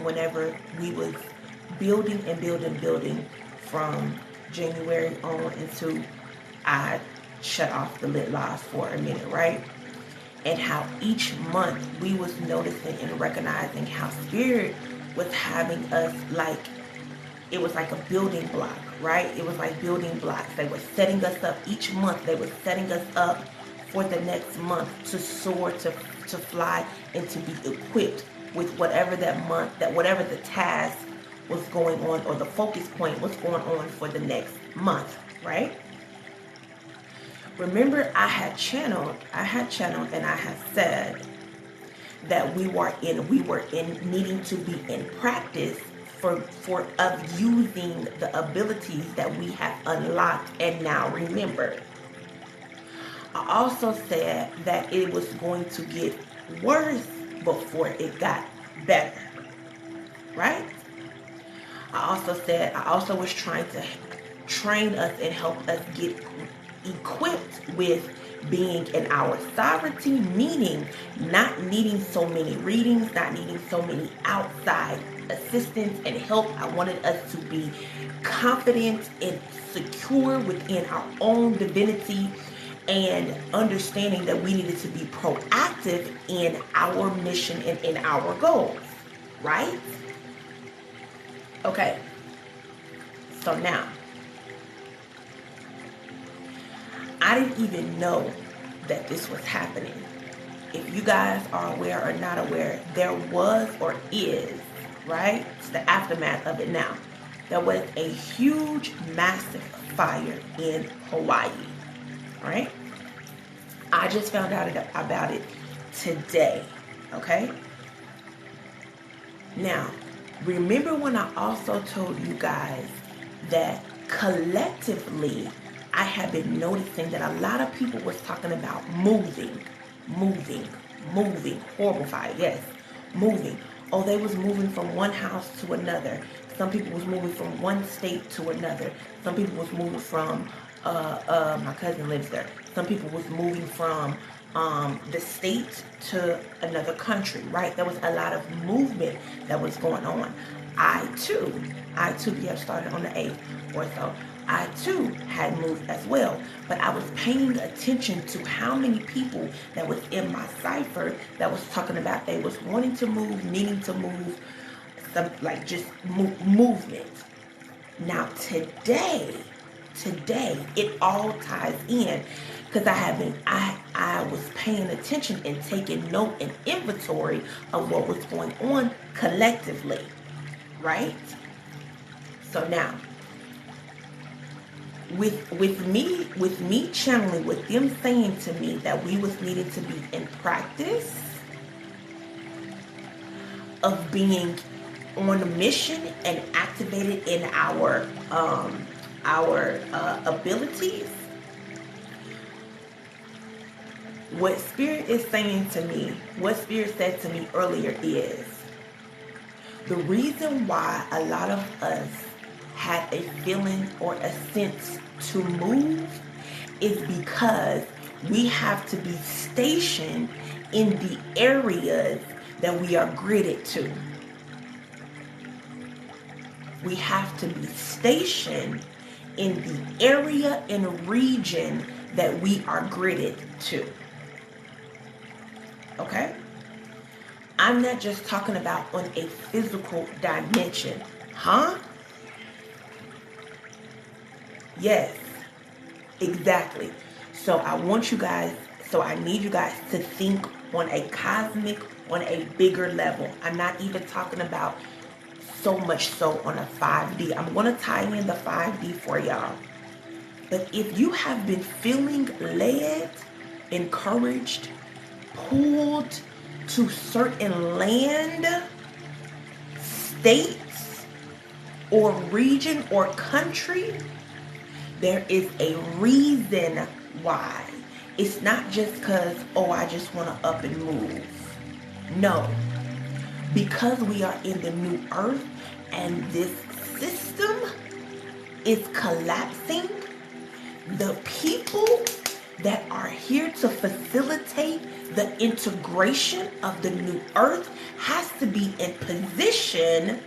whenever we was building and building from January on until I shut off the lit lives for a minute, right? And how each month we was noticing and recognizing how Spirit was having us like, it was like a building block, right? It was like building blocks. They were setting us up each month. They were setting us up for the next month to soar, to fly, and to be equipped with whatever that month, that whatever the task was going on, or the focus point was going on for the next month, right? Remember, I had channeled and I had said that we were in needing to be in practice for of using the abilities that we have unlocked and now remember. I also said that it was going to get worse before it got better, right? I also was trying to train us and help us get equipped with being in our sovereignty, meaning not needing so many readings, not needing so many outside assistance and help. I wanted us to be confident and secure within our own divinity, and understanding that we needed to be proactive in our mission and in our goals, right? Okay, so now, I didn't even know that this was happening. If you guys are aware or not aware, there was or is, right? It's the aftermath of it now. There was a huge, massive fire in Hawaii, right? I just found out about it today, okay? Now, remember when I also told you guys that collectively, I have been noticing that a lot of people was talking about moving, horrible fire, yes, moving. Oh, they was moving from one house to another. Some people was moving from one state to another. Some people was moving from, my cousin lives there. Some people was moving from the state to another country, right? There was a lot of movement that was going on. I too, we have started on the 8th or so. I too had moved as well, but I was paying attention to how many people that was in my cipher that was talking about they was wanting to move, needing to move, some like just movement. Now today it all ties in because I was paying attention and taking note and inventory of what was going on collectively, right? So now, with me channeling, with them saying to me that we was needed to be in practice of being on a mission and activated in our abilities. What Spirit is saying to me, what Spirit said to me earlier is the reason why a lot of us had a feeling or a sense to move is because we have to be stationed in the areas that we are gridded to. We have to be stationed in the area and region that we are gridded to. Okay? I'm not just talking about on a physical dimension. Huh? Yes, exactly. So I need you guys to think on a cosmic, on a bigger level. I'm not even talking about so much so on a 5D. I'm going to tie in the 5D for y'all. But if you have been feeling led, encouraged, pulled to certain land, states, or region or country, there is a reason why. It's not just because, I just want to up and move. No. Because we are in the new earth and this system is collapsing, the people that are here to facilitate the integration of the new earth has to be in position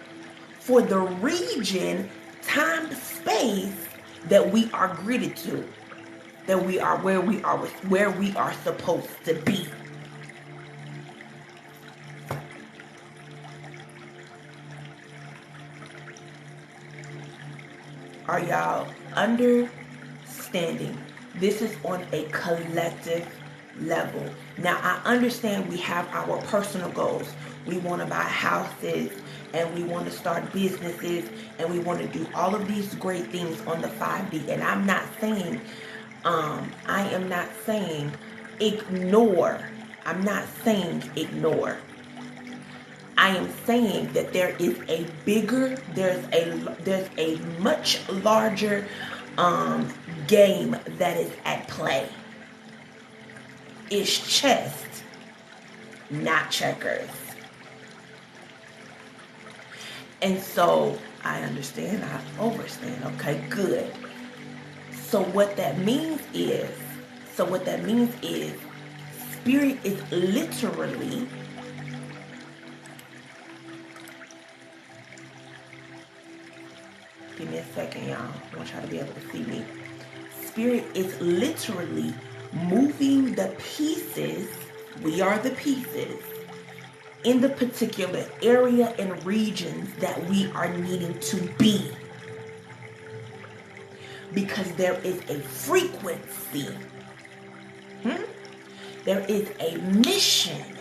for the region, time, space that we are gridded to, that we are where we are supposed to be. Are y'all understanding? This is on a collective level. Now, I understand we have our personal goals. We want to buy houses, and we want to start businesses, and we want to do all of these great things on the 5D. And I'm not saying, I am not saying ignore. I'm not saying ignore. I am saying that there is a bigger, there's a much larger game that is at play. It's chess, not checkers. And so I understand, I overstand. Okay, good. So what that means is, spirit is literally, give me a second, y'all. I want y'all to be able to see me. Spirit is literally moving the pieces, we are the pieces, in the particular area and regions that we are needing to be. Because there is a frequency. There is a mission.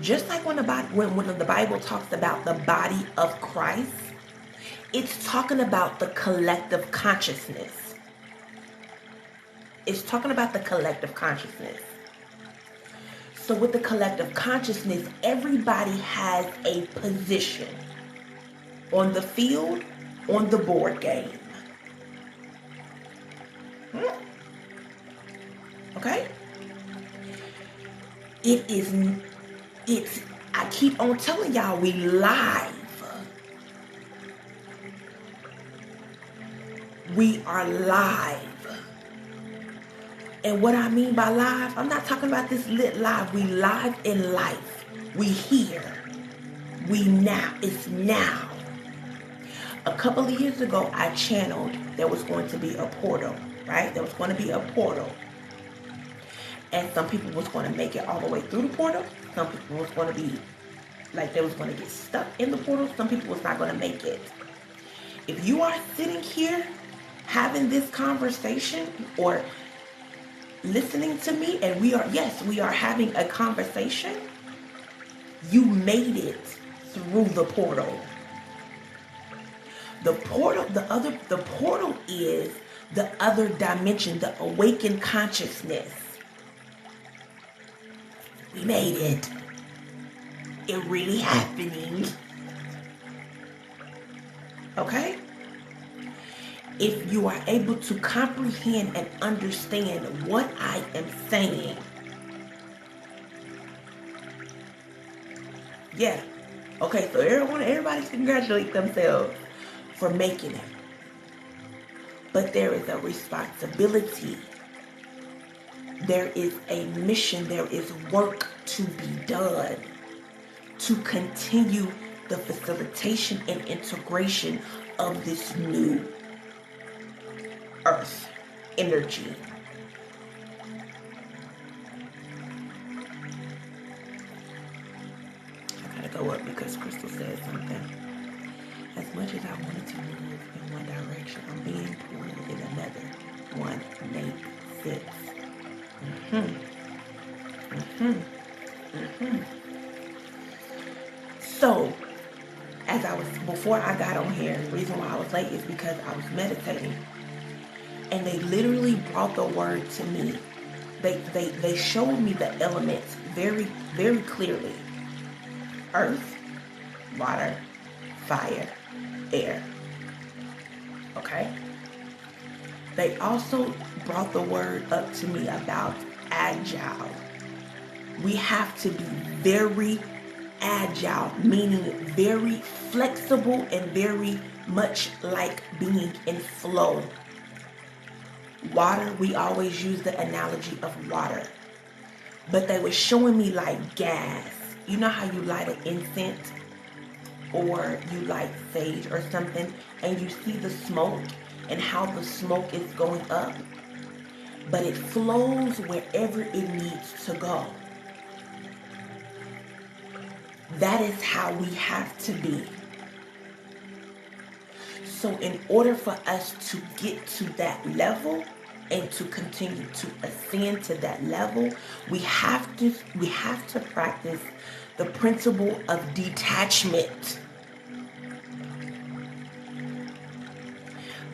Just like when the Bible talks about the body of Christ, it's talking about the collective consciousness. It's talking about the collective consciousness. So with the collective consciousness, everybody has a position on the field, on the board game. Okay? I keep on telling y'all, we live. We are live. And what I mean by live, I'm not talking about this lit live. We live in life. We here. We now. It's now. A couple of years ago, I channeled there was going to be a portal, right? There was going to be a portal. And some people was going to make it all the way through the portal. Some people was going to be, like, they was going to get stuck in the portal. Some people was not going to make it. If you are sitting here having this conversation or listening to me, and we are having a conversation, you made it through the portal. The portal is the other dimension, the awakened consciousness. We made it. It really happening. Okay? If you are able to comprehend and understand what I am saying. Yeah. Okay, so everybody congratulate themselves for making it. But there is a responsibility. There is a mission. There is work to be done to continue the facilitation and integration of this new earth energy. I gotta go up because Crystal said something. As much as I wanted to move in one direction, I'm being pulled in another. One makes sense. So, before I got on here, the reason why I was late is because I was meditating. And they literally brought the word to me. They showed me the elements very, very clearly. Earth, water, fire, air. Okay? They also brought the word up to me about agile. We have to be very agile, meaning very flexible and very much like being in flow. Water, we always use the analogy of water. But they were showing me like gas. You know how you light an incense or you light sage or something and you see the smoke and how the smoke is going up, but it flows wherever it needs to go. That is how we have to be. So in order for us to get to that level and to continue to ascend to that level, we have to practice the principle of detachment.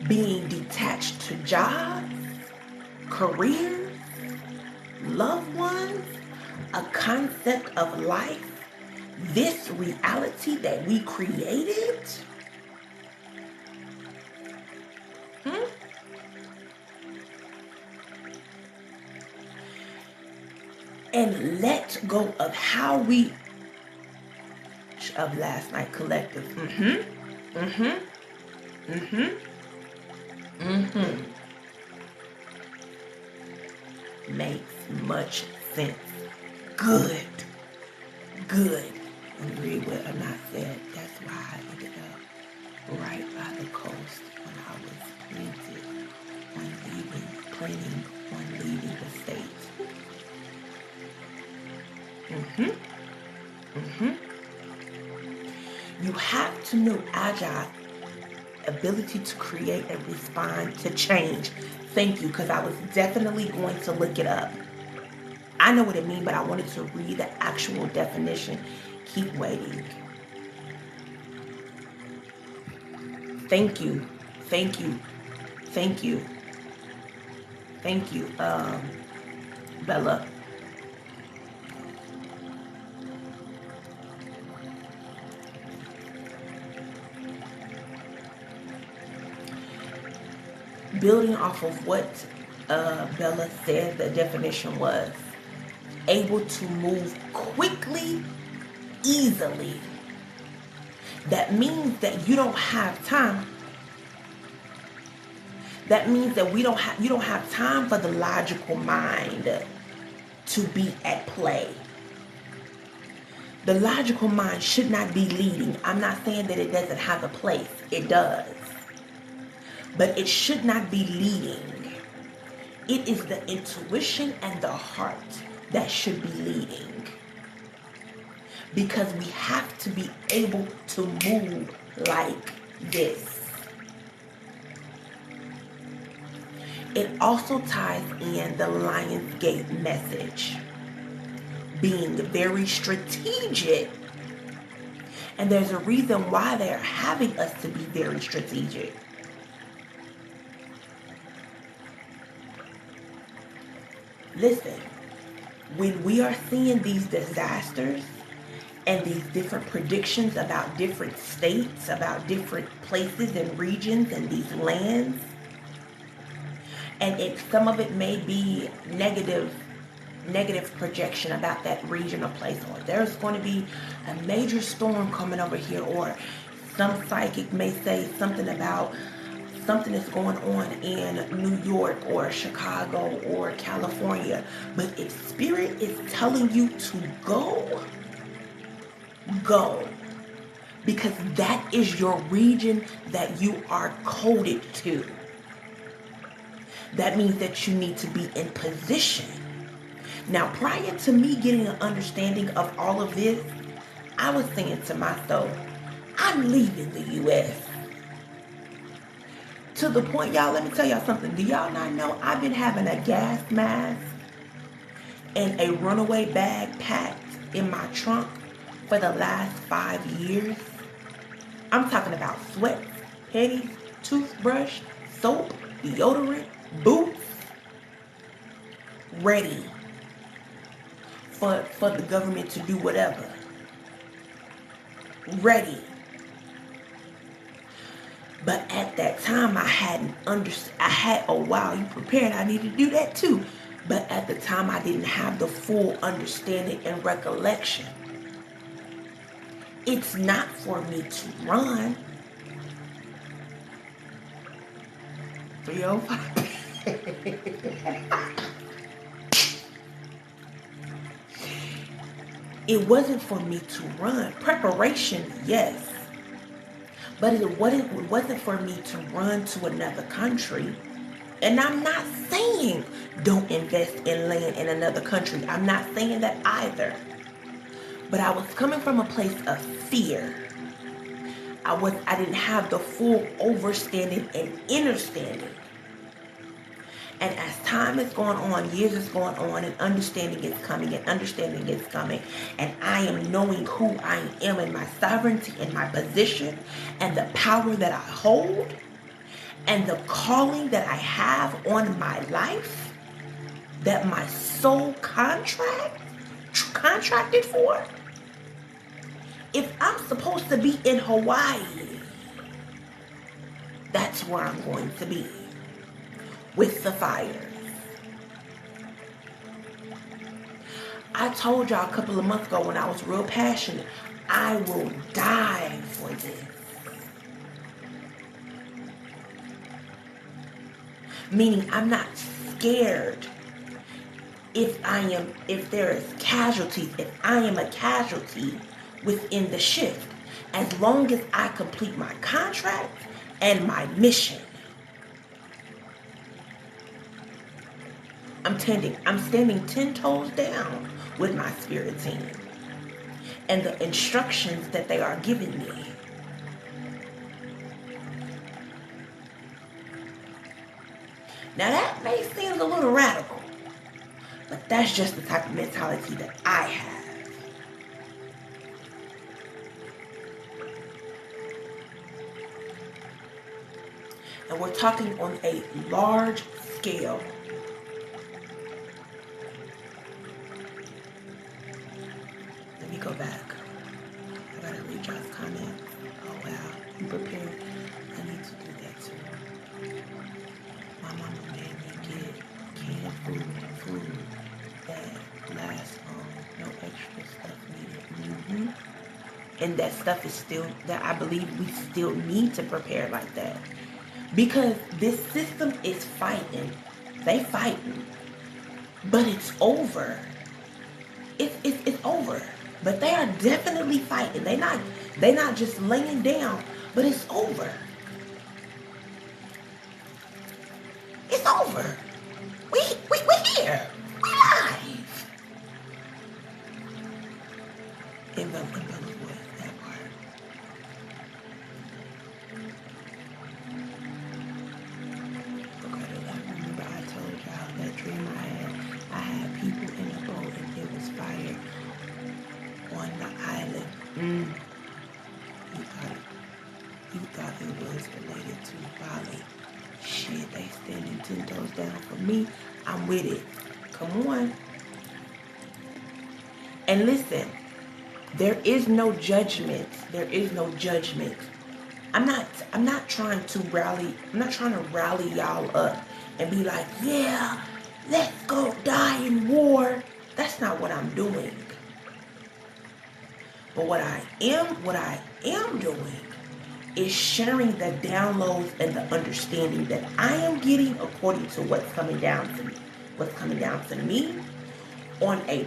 Being detached to jobs, careers, loved ones, a concept of life, this reality that we created. And let go of how we of last night collective. Makes much sense. Good. And read what Anat said. That's why I ended up right by the coast when I was planning on leaving the state. You have to know agile ability to create and respond to change. Thank you, because I was definitely going to look it up. I know what it means, but I wanted to read the actual definition. Keep waiting. Thank you, Bella. Building off of what Bella said, the definition was able to move quickly, easily. That means that you don't have time. That means that you don't have time for the logical mind to be at play. The logical mind should not be leading. I'm not saying that it doesn't have a place. It does. But it should not be leading. It is the intuition and the heart that should be leading. Because we have to be able to move like this. It also ties in the Lionsgate message. Being very strategic. And there's a reason why they're having us to be very strategic. Listen, when we are seeing these disasters and these different predictions about different states, about different places and regions and these lands, and some of it may be negative projection about that region or place, or there's going to be a major storm coming over here, or some psychic may say something about something is going on in New York or Chicago or California, but if spirit is telling you to go, because that is your region that you are coded to. That means that you need to be in position. Now, prior to me getting an understanding of all of this, I was saying to myself, I'm leaving the U.S. To the point, y'all, let me tell y'all something. Do y'all not know I've been having a gas mask and a runaway bag packed in my trunk for the last 5 years? I'm talking about sweats, panties, toothbrush, soap, deodorant, boots, ready for the government to do whatever. Ready. But at that time, I hadn't understood. I had, oh wow, you prepared. I need to do that too. But at the time, I didn't have the full understanding and recollection. It's not for me to run. 305. It wasn't for me to run. Preparation, yes. But it wasn't for me to run to another country. And I'm not saying don't invest in land in another country. I'm not saying that either. But I was coming from a place of fear. I didn't have the full overstanding and understanding. And as time is going on, years is going on, and understanding is coming, and I am knowing who I am and my sovereignty and my position and the power that I hold and the calling that I have on my life that my soul contracted for. If I'm supposed to be in Hawaii, that's where I'm going to be. With the fires. I told y'all a couple of months ago when I was real passionate, I will die for this. Meaning I'm not scared if there is casualties, if I am a casualty within the shift, as long as I complete my contract and my mission. I'm standing 10 toes down with my spirit team and the instructions that they are giving me. Now that may seem a little radical, but that's just the type of mentality that I have. And we're talking on a large scale. Go back. I gotta read y'all's comments. Oh wow, you prepared. I need to do that too. My mama made me get canned food that lasts long, no extra stuff needed. And that stuff is still, that I believe we still need to prepare like that. Because this system is fighting. They fighting. But it's over. It's over. But they are definitely fighting. They not just laying down, but it's over. It's over. We're here. We live. Envelope what? That part. Okay, I remember I told y'all that dream I had people in a boat and it was fire on the island. You thought it was related to Bali. Shit, they standing 10 toes down for me. I'm with it. Come on. And listen, there is no judgment. There is no judgment. I'm not trying to rally y'all up and be like, yeah, let's go die in war. That's not what I'm doing. But what I am doing is sharing the downloads and the understanding that I am getting according to what's coming down to me, on a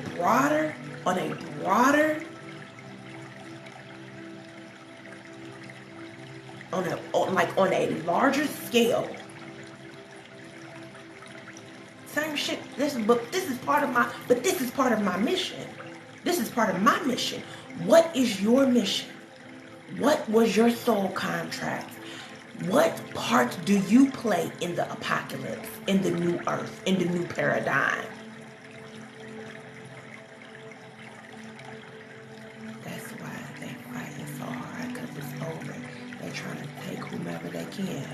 larger scale. Same shit. This is part of my mission. This is part of my mission. What is your mission? What was your soul contract? What part do you play in the apocalypse, in the new earth, in the new paradigm? That's why they fighting so hard, because it's over. They're trying to take whomever they can.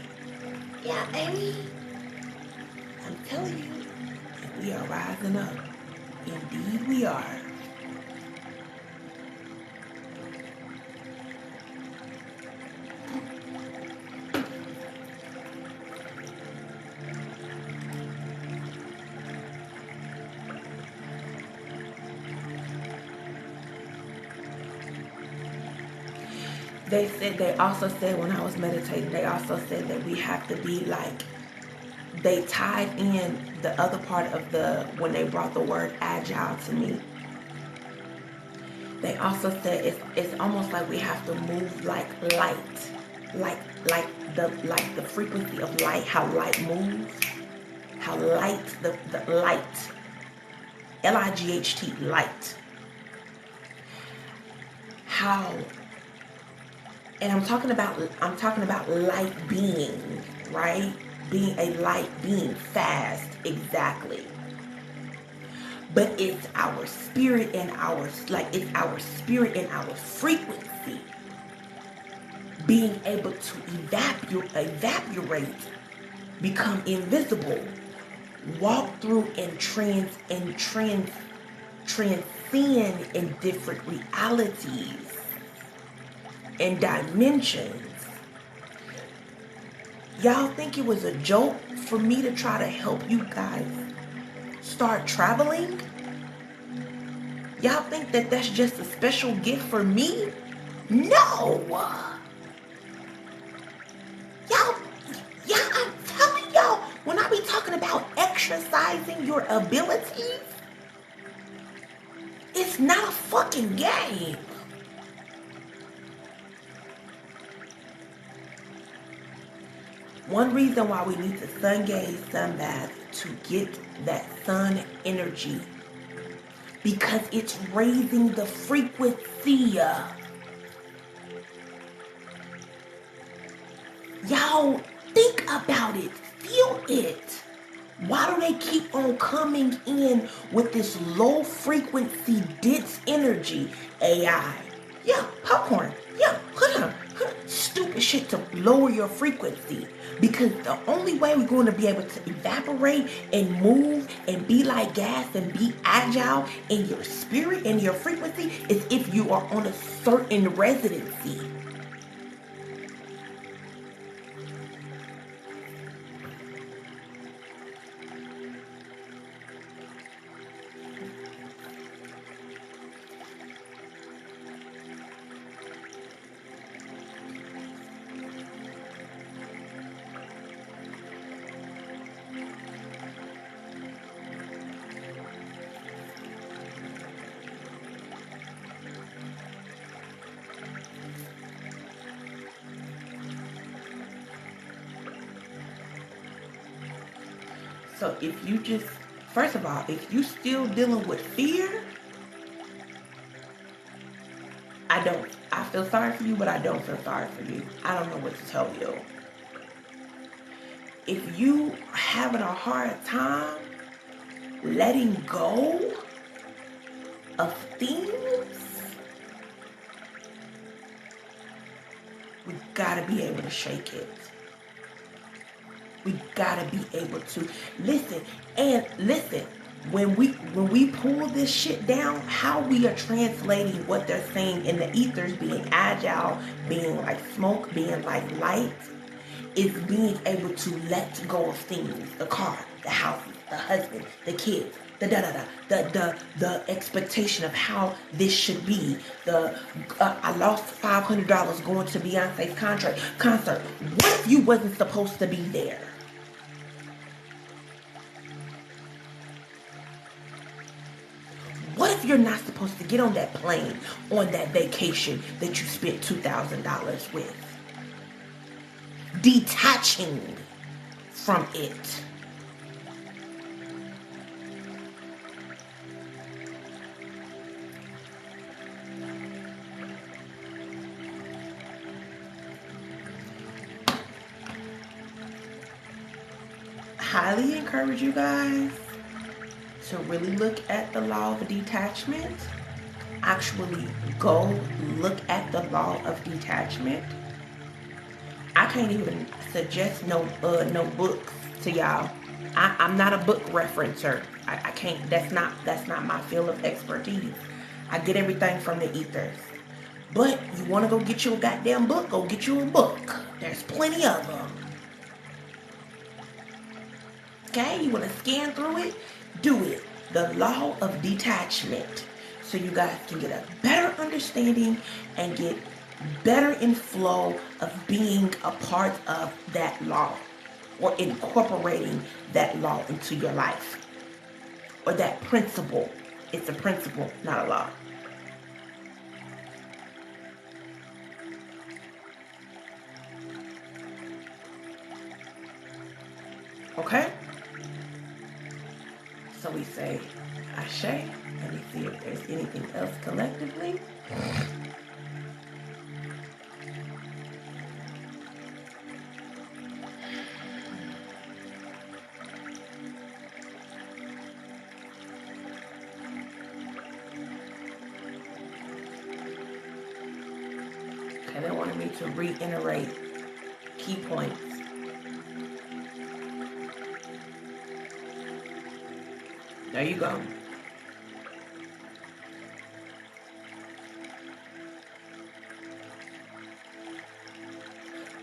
Yeah, baby. I'm telling you, we are rising up. Indeed we are. They also said when I was meditating, they also said that we have to be like they tied in the other part of when they brought the word agile to me. They also said it's almost like we have to move like light, like the frequency of light, how light moves, how light the light, Light, light. How, and I'm talking about light being, right? Being a light being, fast, exactly. But it's our spirit and our frequency being able to evaporate, become invisible, walk through and transcend in different realities and dimensions. Y'all think it was a joke for me to try to help you guys start traveling? Y'all think that that's just a special gift for me? No! Y'all, I'm telling y'all, when I be talking about exercising your abilities, it's not a fucking game. One reason why we need to sun gaze, sun bath, to get that sun energy, because it's raising the frequency. Y'all think about it, feel it. Why do they keep on coming in with this low frequency, dense energy? AI, yeah, popcorn, yeah, stupid shit to lower your frequency. Because the only way we're going to be able to evaporate and move and be like gas and be agile in your spirit and your frequency is if you are on a certain residency. So if you just, first of all, if you still dealing with fear, I feel sorry for you, but I don't feel sorry for you. I don't know what to tell you. If you having a hard time letting go of things, we gotta be able to shake it. We gotta be able to listen. When we pull this shit down, how we are translating what they're saying in the ethers, being agile, being like smoke, being like light, is being able to let go of things: the car, the house, the husband, the kids, the expectation of how this should be. I lost $500 going to Beyonce's concert. What if you wasn't supposed to be there? What if you're not supposed to get on that plane on that vacation that you spent $2,000 with? Detaching from it. Highly encourage you guys to really look at the law of detachment. Actually go look at the law of detachment. I can't even suggest no books to y'all. I'm not a book referencer. I can't. That's not my field of expertise. I get everything from the ethers. But you want to go get you a goddamn book? Go get you a book. There's plenty of them. Okay, you want to scan through it? Do it. The law of detachment. So you guys can get a better understanding and get better in flow of being a part of that law. or incorporating that law into your life, or that principle. It's a principle, not a law. Okay? So we say, Ashe. Let me see if there's anything else collectively. Okay, they wanted me to reiterate key points. There you go.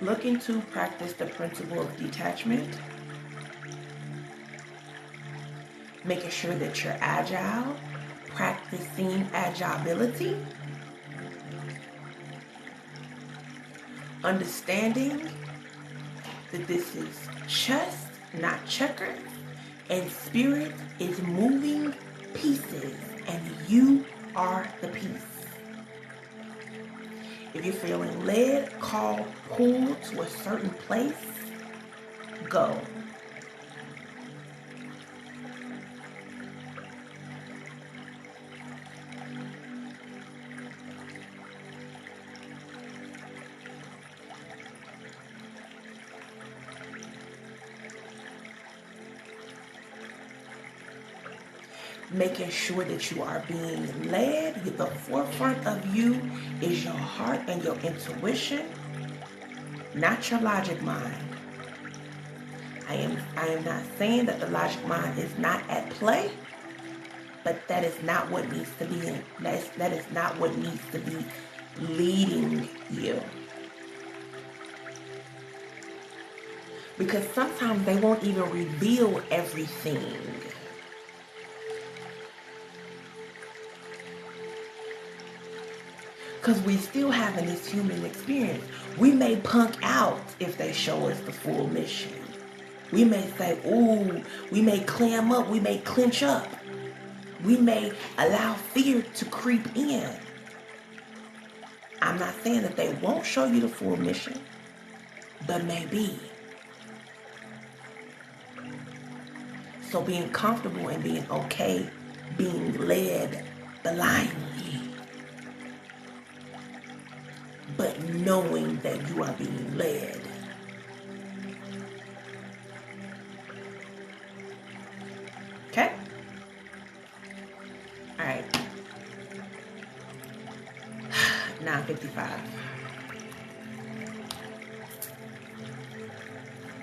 Looking to practice the principle of detachment. Making sure that you're agile. Practicing agility. Understanding that this is chess, not checkers. And spirit is moving pieces, and you are the piece. If you're feeling led, called, pulled to a certain place, go. Making sure that you are being led. The forefront of you is your heart and your intuition, not your logic mind. I am not saying that the logic mind is not at play, but that is not what needs to be in. That is not what needs to be leading you. Because sometimes they won't even reveal everything. Because we still having this human experience. We may punk out if they show us the full mission. We may say, ooh, we may clam up, we may clench up. We may allow fear to creep in. I'm not saying that they won't show you the full mission, but maybe. So being comfortable and being okay, being led blindly, but knowing that you are being led. Okay? All right. 9:55.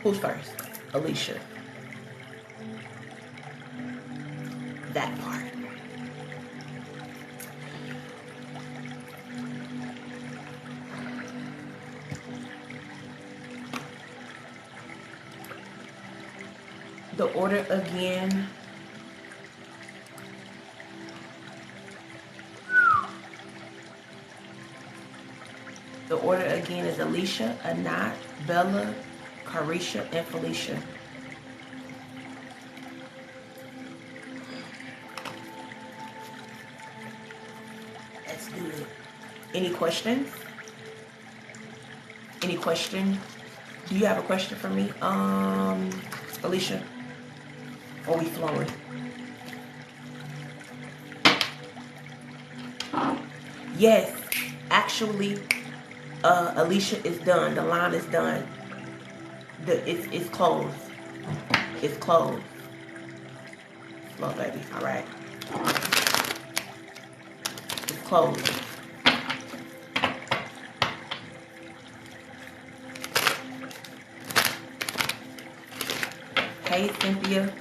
Who's first? Alicia. That part. The order again. The order again is Alicia, Anat, Bella, Carisha, and Felicia. Let's do it. Any questions? Any question? Do you have a question for me, Alicia? Or we flowing? Yes, actually, Alicia is done. The line is done. It's closed. It's closed. Slow, baby. All right. It's closed. Hey, Cynthia.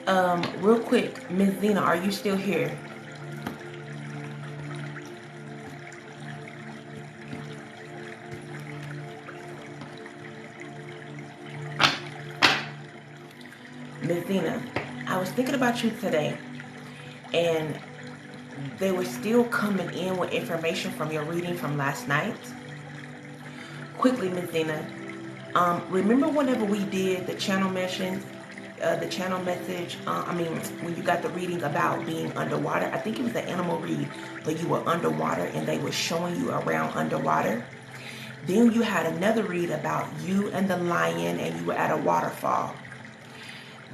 Real quick, Miss Zena, are you still here? Miss Zena, I was thinking about you today, and they were still coming in with information from your reading from last night. Quickly, Miss Zena, remember whenever we did the channel message, when you got the reading about being underwater, I think it was an animal read, but you were underwater and they were showing you around underwater. Then you had another read about you and the lion and you were at a waterfall.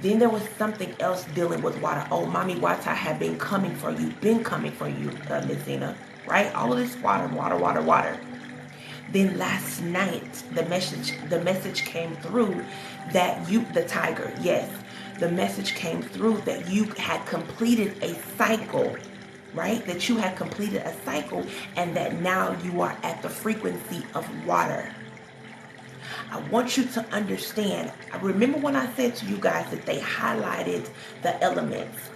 Then there was something else dealing with water. Oh, Mommy Wata had been coming for you, Miss Zena, right? All of this water, water, water, water. Then last night, the message came through that you, the tiger, yes, the message came through that you had completed a cycle, right? That you had completed a cycle and that now you are at the frequency of water. I want you to understand, I remember when I said to you guys that they highlighted the elements.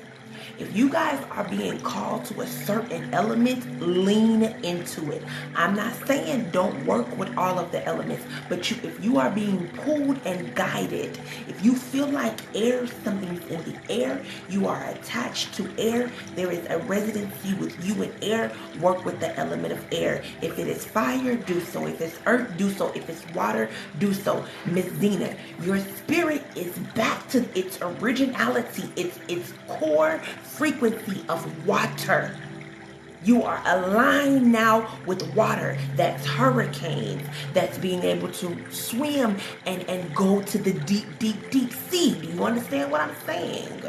If you guys are being called to a certain element, lean into it. I'm not saying don't work with all of the elements, but if you are being pulled and guided, if you feel like air, something's in the air, you are attached to air, there is a residency with you in air, work with the element of air. If it is fire, do so. If it's earth, do so. If it's water, do so. Miss Zena, your spirit is back to its originality, its core frequency of water. You are aligned now with water. That's hurricanes. That's being able to swim and go to the deep, deep, deep sea. Do you understand what I'm saying?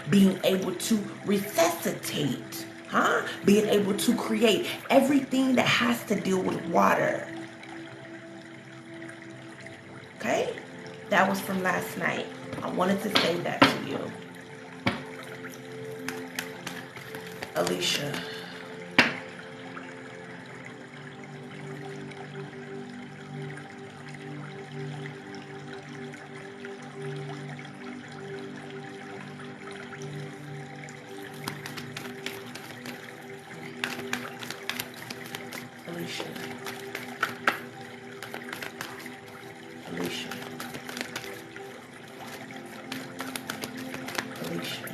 Being able to resuscitate, being able to create everything that has to deal with water. Okay? That was from last night. I wanted to say that to you. Alicia. Alicia. Alicia. Alicia.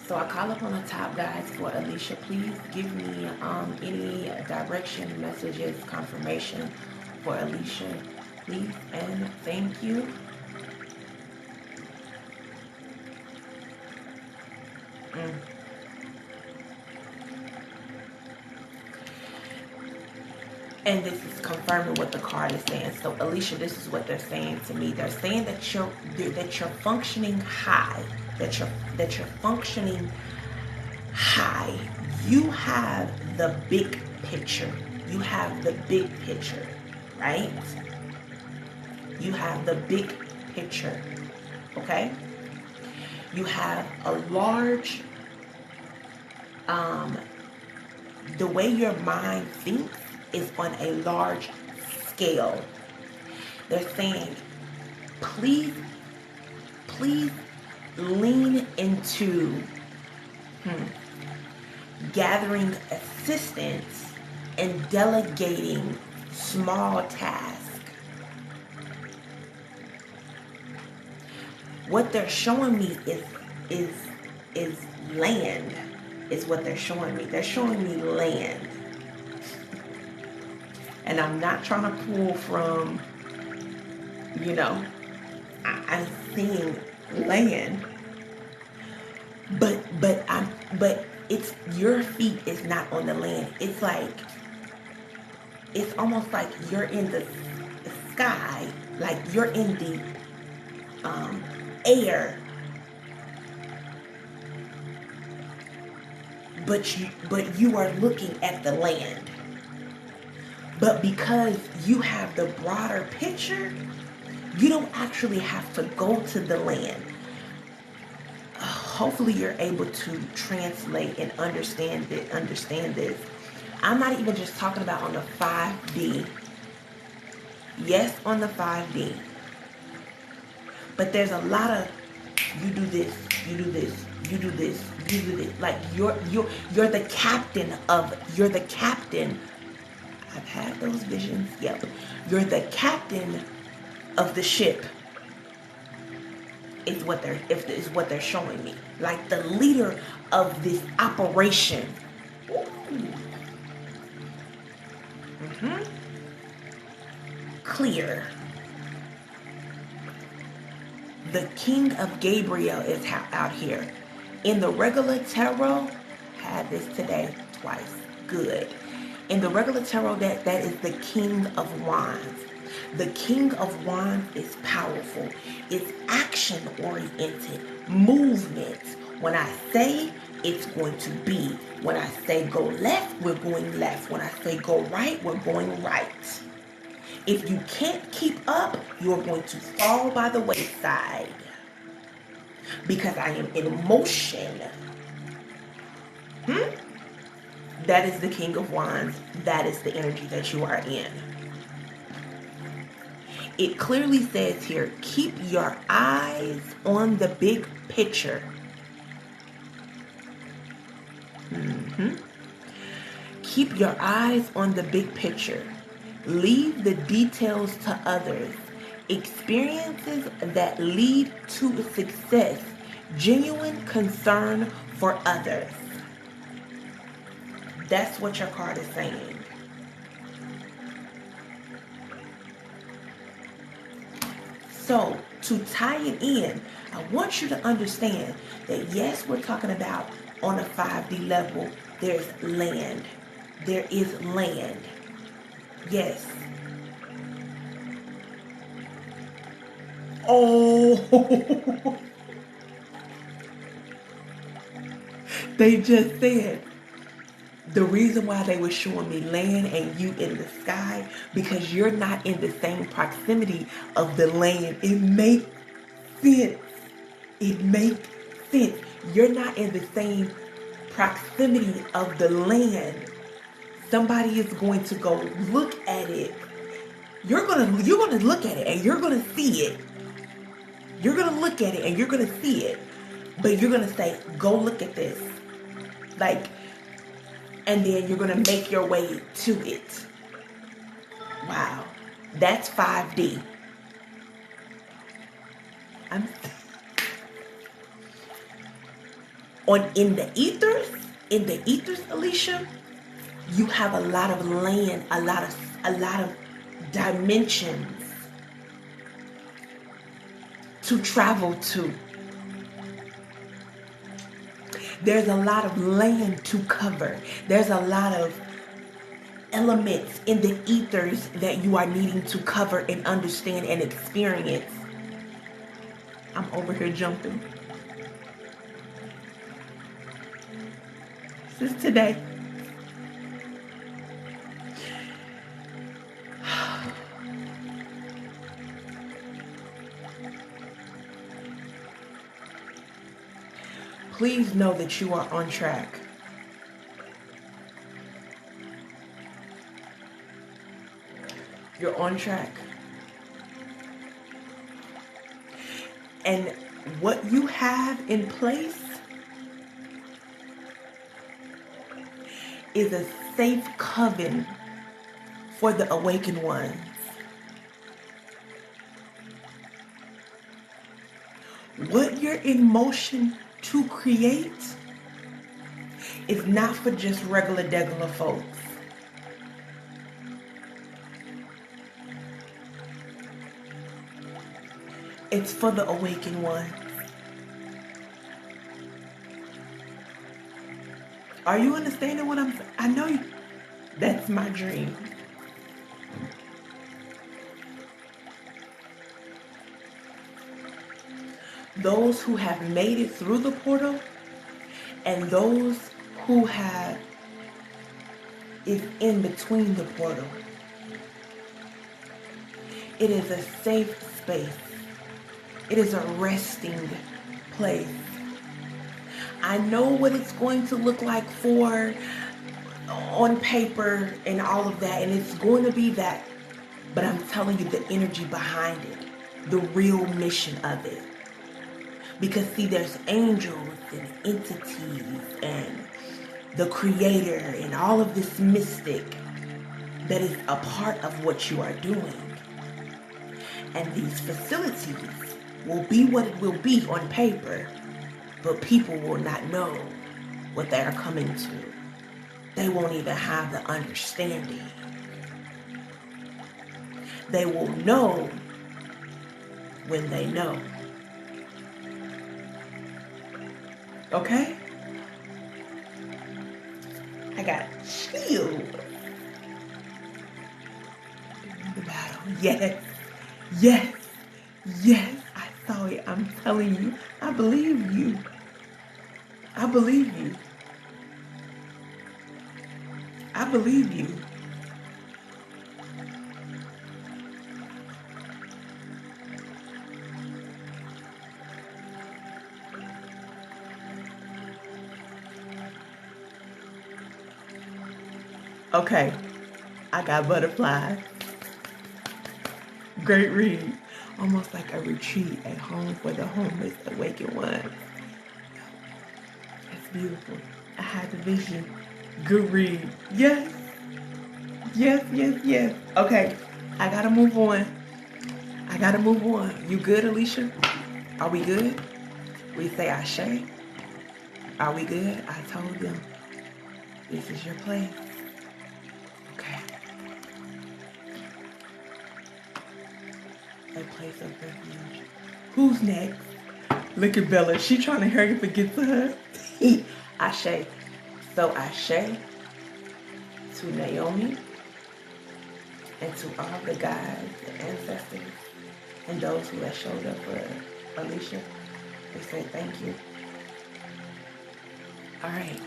So I call up on the top, guys, for Alicia. Please give me any direction, messages, confirmation for Alicia, please, and thank you. And this is confirming what the card is saying. So Alicia, this is what they're saying to me. They're saying that you're functioning high. That you're functioning high. You have the big picture. You have the big picture, right? You have the big picture. Okay? You have a large the way your mind thinks is on a large scale. They're saying, please lean into gathering assistance and delegating small tasks. What they're showing me is land, is what they're showing me. They're showing me land. And I'm not trying to pull from, I'm seeing land. But it's your feet is not on the land. It's almost like you're in the sky, like you're in the air. But you are looking at the land. But because you have the broader picture, You don't actually have to go to the land. Hopefully you're able to translate and understand this. I'm not even just talking about on the 5D. Yes, on the 5D. But there's a lot of you do this, you do this, you do this, you do this. Like you're the captain. I've had those visions. Yep. You're the captain of the ship. Is what they're showing me. Like the leader of this operation. Clear. The King of Gabriel is out here. In the regular tarot, had this today twice. Good. In the regular tarot, that is the King of Wands. The King of Wands is powerful. It's action-oriented, movement. When I say, it's going to be. When I say go left, we're going left. When I say go right, we're going right. If you can't keep up, you're going to fall by the wayside. Because I am in motion. That is the King of Wands. That is the energy that you are in. It clearly says here, keep your eyes on the big picture. Keep your eyes on the big picture. Leave the details to others. Experiences that lead to success. Genuine concern for others. That's what your card is saying. So, to tie it in, I want you to understand that yes, we're talking about on a 5D level, there's land. There is land. Yes. Oh, they just said the reason why they were showing me land and you in the sky, because you're not in the same proximity of the land. It makes sense. It makes sense. You're not in the same proximity of the land. Somebody is going to go look at it. You're gonna look at it and you're gonna see it. You're gonna look at it and you're gonna see it. But you're gonna say, go look at this. Like, and then you're gonna make your way to it. Wow. That's 5D. In the ethers, Alicia, you have a lot of land, a lot of dimensions to travel to. There's a lot of land to cover. There's a lot of elements in the ethers that you are needing to cover and understand and experience. I'm over here jumping. This is today. Please know that you are on track. You're on track. And what you have in place is a safe coven for the awakened ones. What you're in motion to create is not for just regular folks. It's for the awakened ones. Are you understanding what I'm saying? I know you. That's my dream. Those who have made it through the portal and those who is in between the portal. It is a safe space. It is a resting place. I know what it's going to look like on paper and all of that, and it's going to be that. But I'm telling you the energy behind it, the real mission of it. Because see, there's angels and entities and the creator and all of this mystic that is a part of what you are doing. And these facilities will be what it will be on paper, but people will not know what they are coming to. They won't even have the understanding. They will know when they know. Okay? I got chills. The battle. Yes. Yes. Yes. I saw it. I'm telling you. I believe you. I believe you. I believe you. Okay, I got butterflies. Great read. Almost like a retreat at home for the homeless, awakened ones. That's beautiful. I had the vision. Good read. Yes. Yes, yes, yes. Okay, I gotta move on. I gotta move on. You good, Alicia? Are we good? We say Ashe. Are we good? I told them this is your place. Okay. A place of refuge. Who's next? Look at Bella. She trying to hurry up and get to her. Ashe. So Ashe to Naomi and to all the guides, the ancestors, and those who have showed up for Alicia. They say thank you. All right.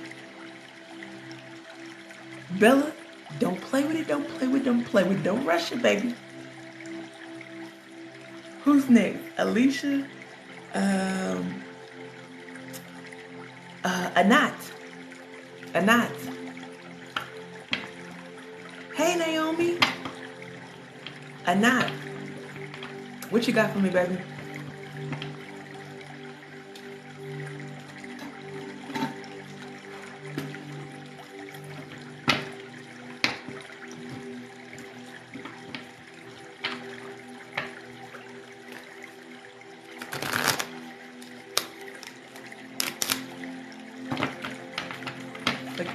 Bella, don't play with it, don't play with it, don't play with it. Don't rush it, baby. Who's next? Alicia? Anat. Anat. Hey, Naomi. Anat. What you got for me, baby?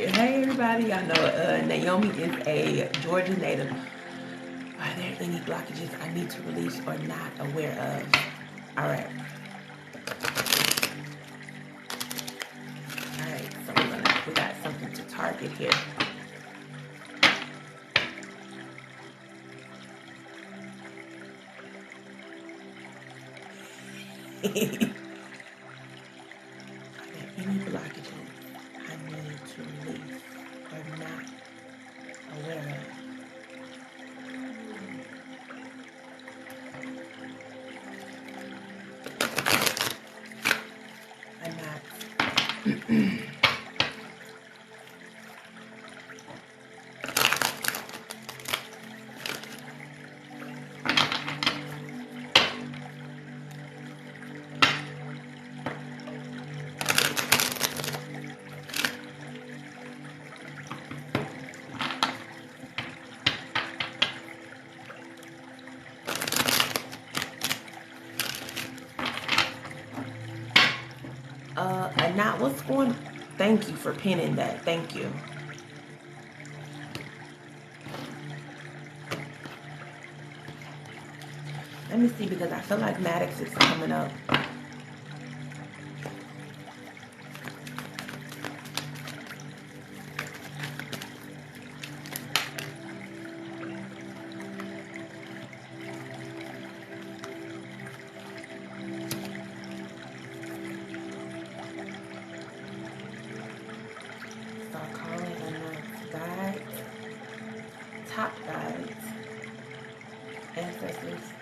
Hey everybody, I know Naomi is a Georgia native. Are there any blockages I need to release or not aware of? All right. All right, so we got something to target here. Are there any blockages I need to release or not aware of? I'm not. Not what's going. Thank you for pinning that. Thank you. Let me see, because I feel like Maddox is coming up. Top guides, ancestors,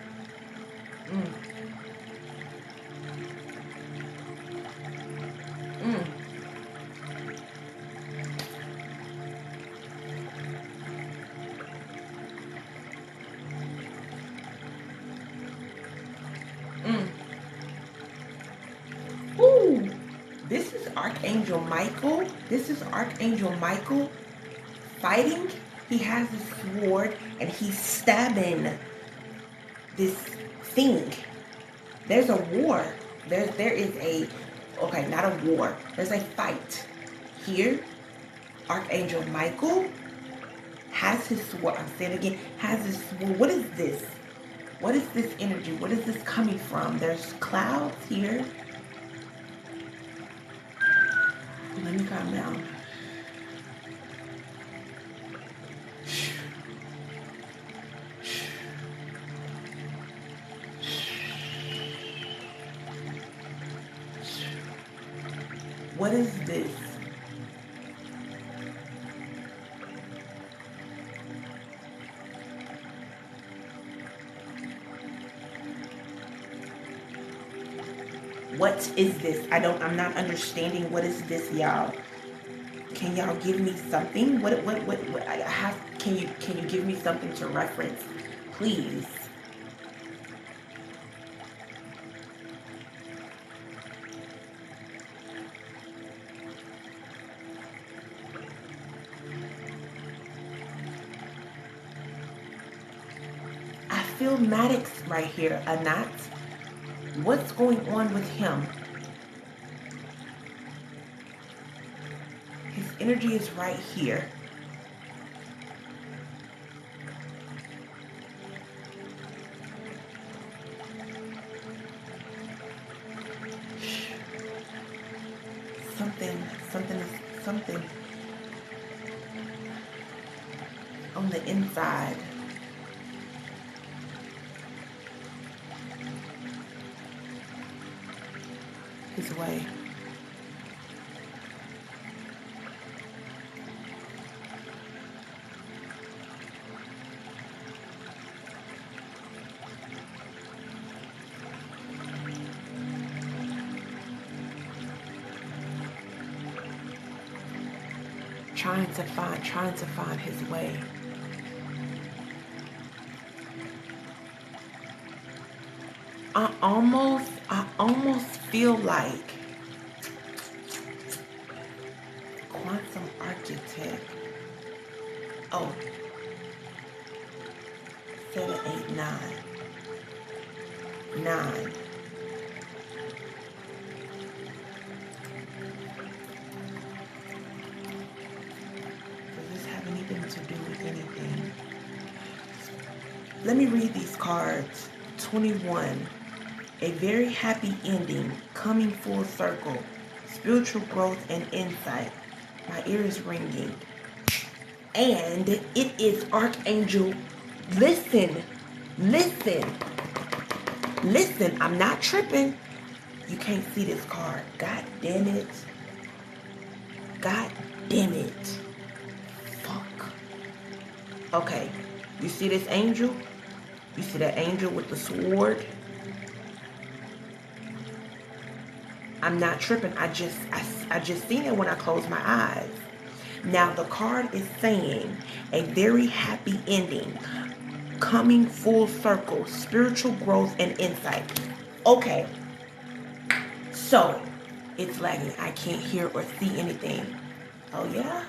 Mm. Mm. Mm. Ooh. This is Archangel Michael. This is Archangel Michael fighting. He has a sword and he's stabbing this thing. There's a war. There is a, okay, not a war. There's a fight. Here, Archangel Michael has his sword. I'm saying it again, has his sword. What is this? What is this energy? What is this coming from? There's clouds here. Let me calm down. What is this? What is this? I'm not understanding. What is this, y'all? Can y'all give me something? What I have, can you give me something to reference, please? I feel Maddox right here, Anat. What's going on with him? His energy is right here. Something on the inside. His way. Trying to find his way. I almost feel like quantum architect. Oh, 7, 8, 9. 9. To do with anything. Let me read these cards. 21. A very happy ending, coming full circle, spiritual growth and insight. My ear is ringing. And it is Archangel. Listen. I'm not tripping. You can't see this card. God damn it. Okay, you see this angel? You see that angel with the sword? I'm not tripping. I just seen it when I closed my eyes. Now the card is saying a very happy ending, coming full circle, spiritual growth and insight. Okay, so it's lagging. I can't hear or see anything. Oh yeah?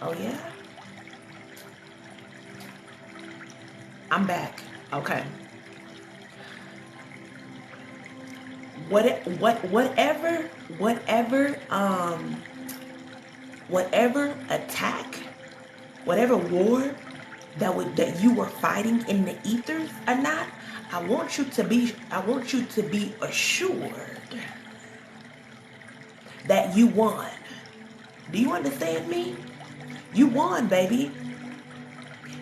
Oh yeah? I'm back. Okay. Whatever attack, whatever war that you were fighting in the ethers or not, I want you to be assured that you won. Do you understand me? You won, baby.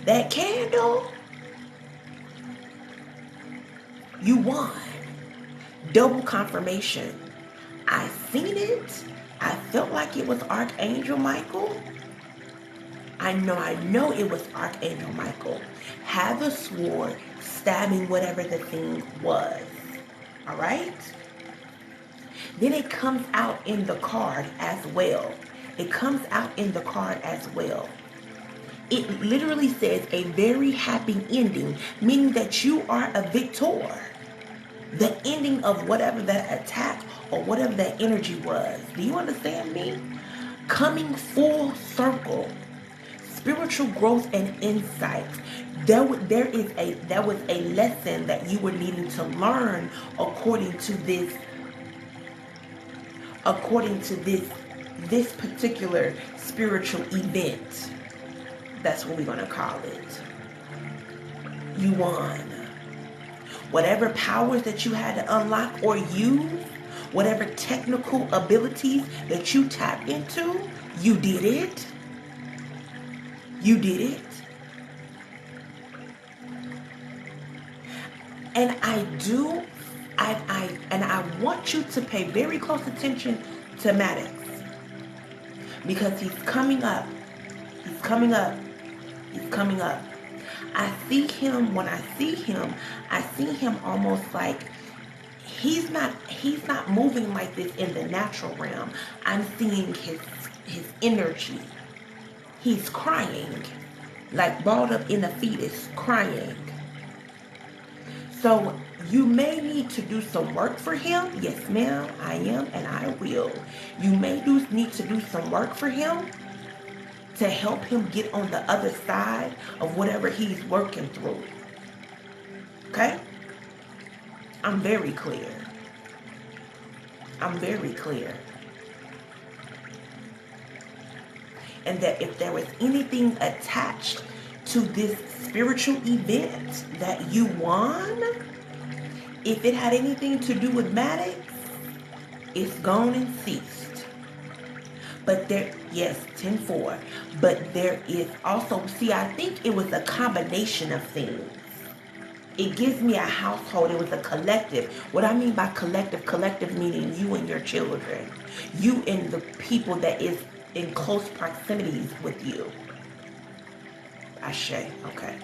That candle, you won. Double confirmation. I seen it. I felt like it was Archangel Michael. I know it was Archangel Michael. Had the sword stabbing whatever the thing was. All right? Then it comes out in the card as well. It comes out in the card as well. It literally says a very happy ending, meaning that you are a victor. The ending of whatever that attack or whatever that energy was. Do you understand me? Coming full circle. Spiritual growth and insight. That was a lesson that you were needing to learn according to this particular spiritual event. That's what we're going to call it. You won. Whatever powers that you had to unlock or use, whatever technical abilities that you tapped into, you did it. You did it. And I want you to pay very close attention to Midas, because he's coming up. He's coming up. He's coming up. When I see him, I see him almost like he's not moving like this in the natural realm. I'm seeing his energy. He's crying, like balled up in a fetus, crying. So you may need to do some work for him. Yes, ma'am, I am, and I will. You may need to do some work for him to help him get on the other side of whatever he's working through. Okay? I'm very clear. I'm very clear. And that if there was anything attached to this spiritual event that you won, if it had anything to do with Midas, it's gone and ceased. But there, yes, 10-4. But there is also, see, I think it was a combination of things. It gives me a household. It was a collective. What I mean by collective meaning you and your children. You and the people that is in close proximities with you. Ashe, okay.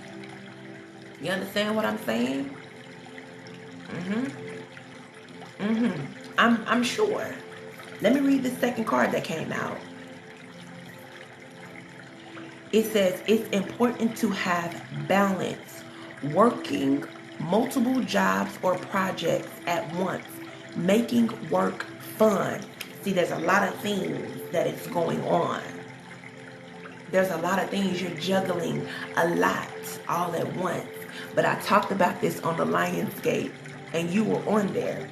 You understand what I'm saying? I'm sure. Let me read the second card that came out. It says it's important to have balance, working multiple jobs or projects at once, making work fun. See, there's a lot of things that is going on. There's a lot of things you're juggling a lot all at once. But I talked about this on the Lionsgate, and you were on there.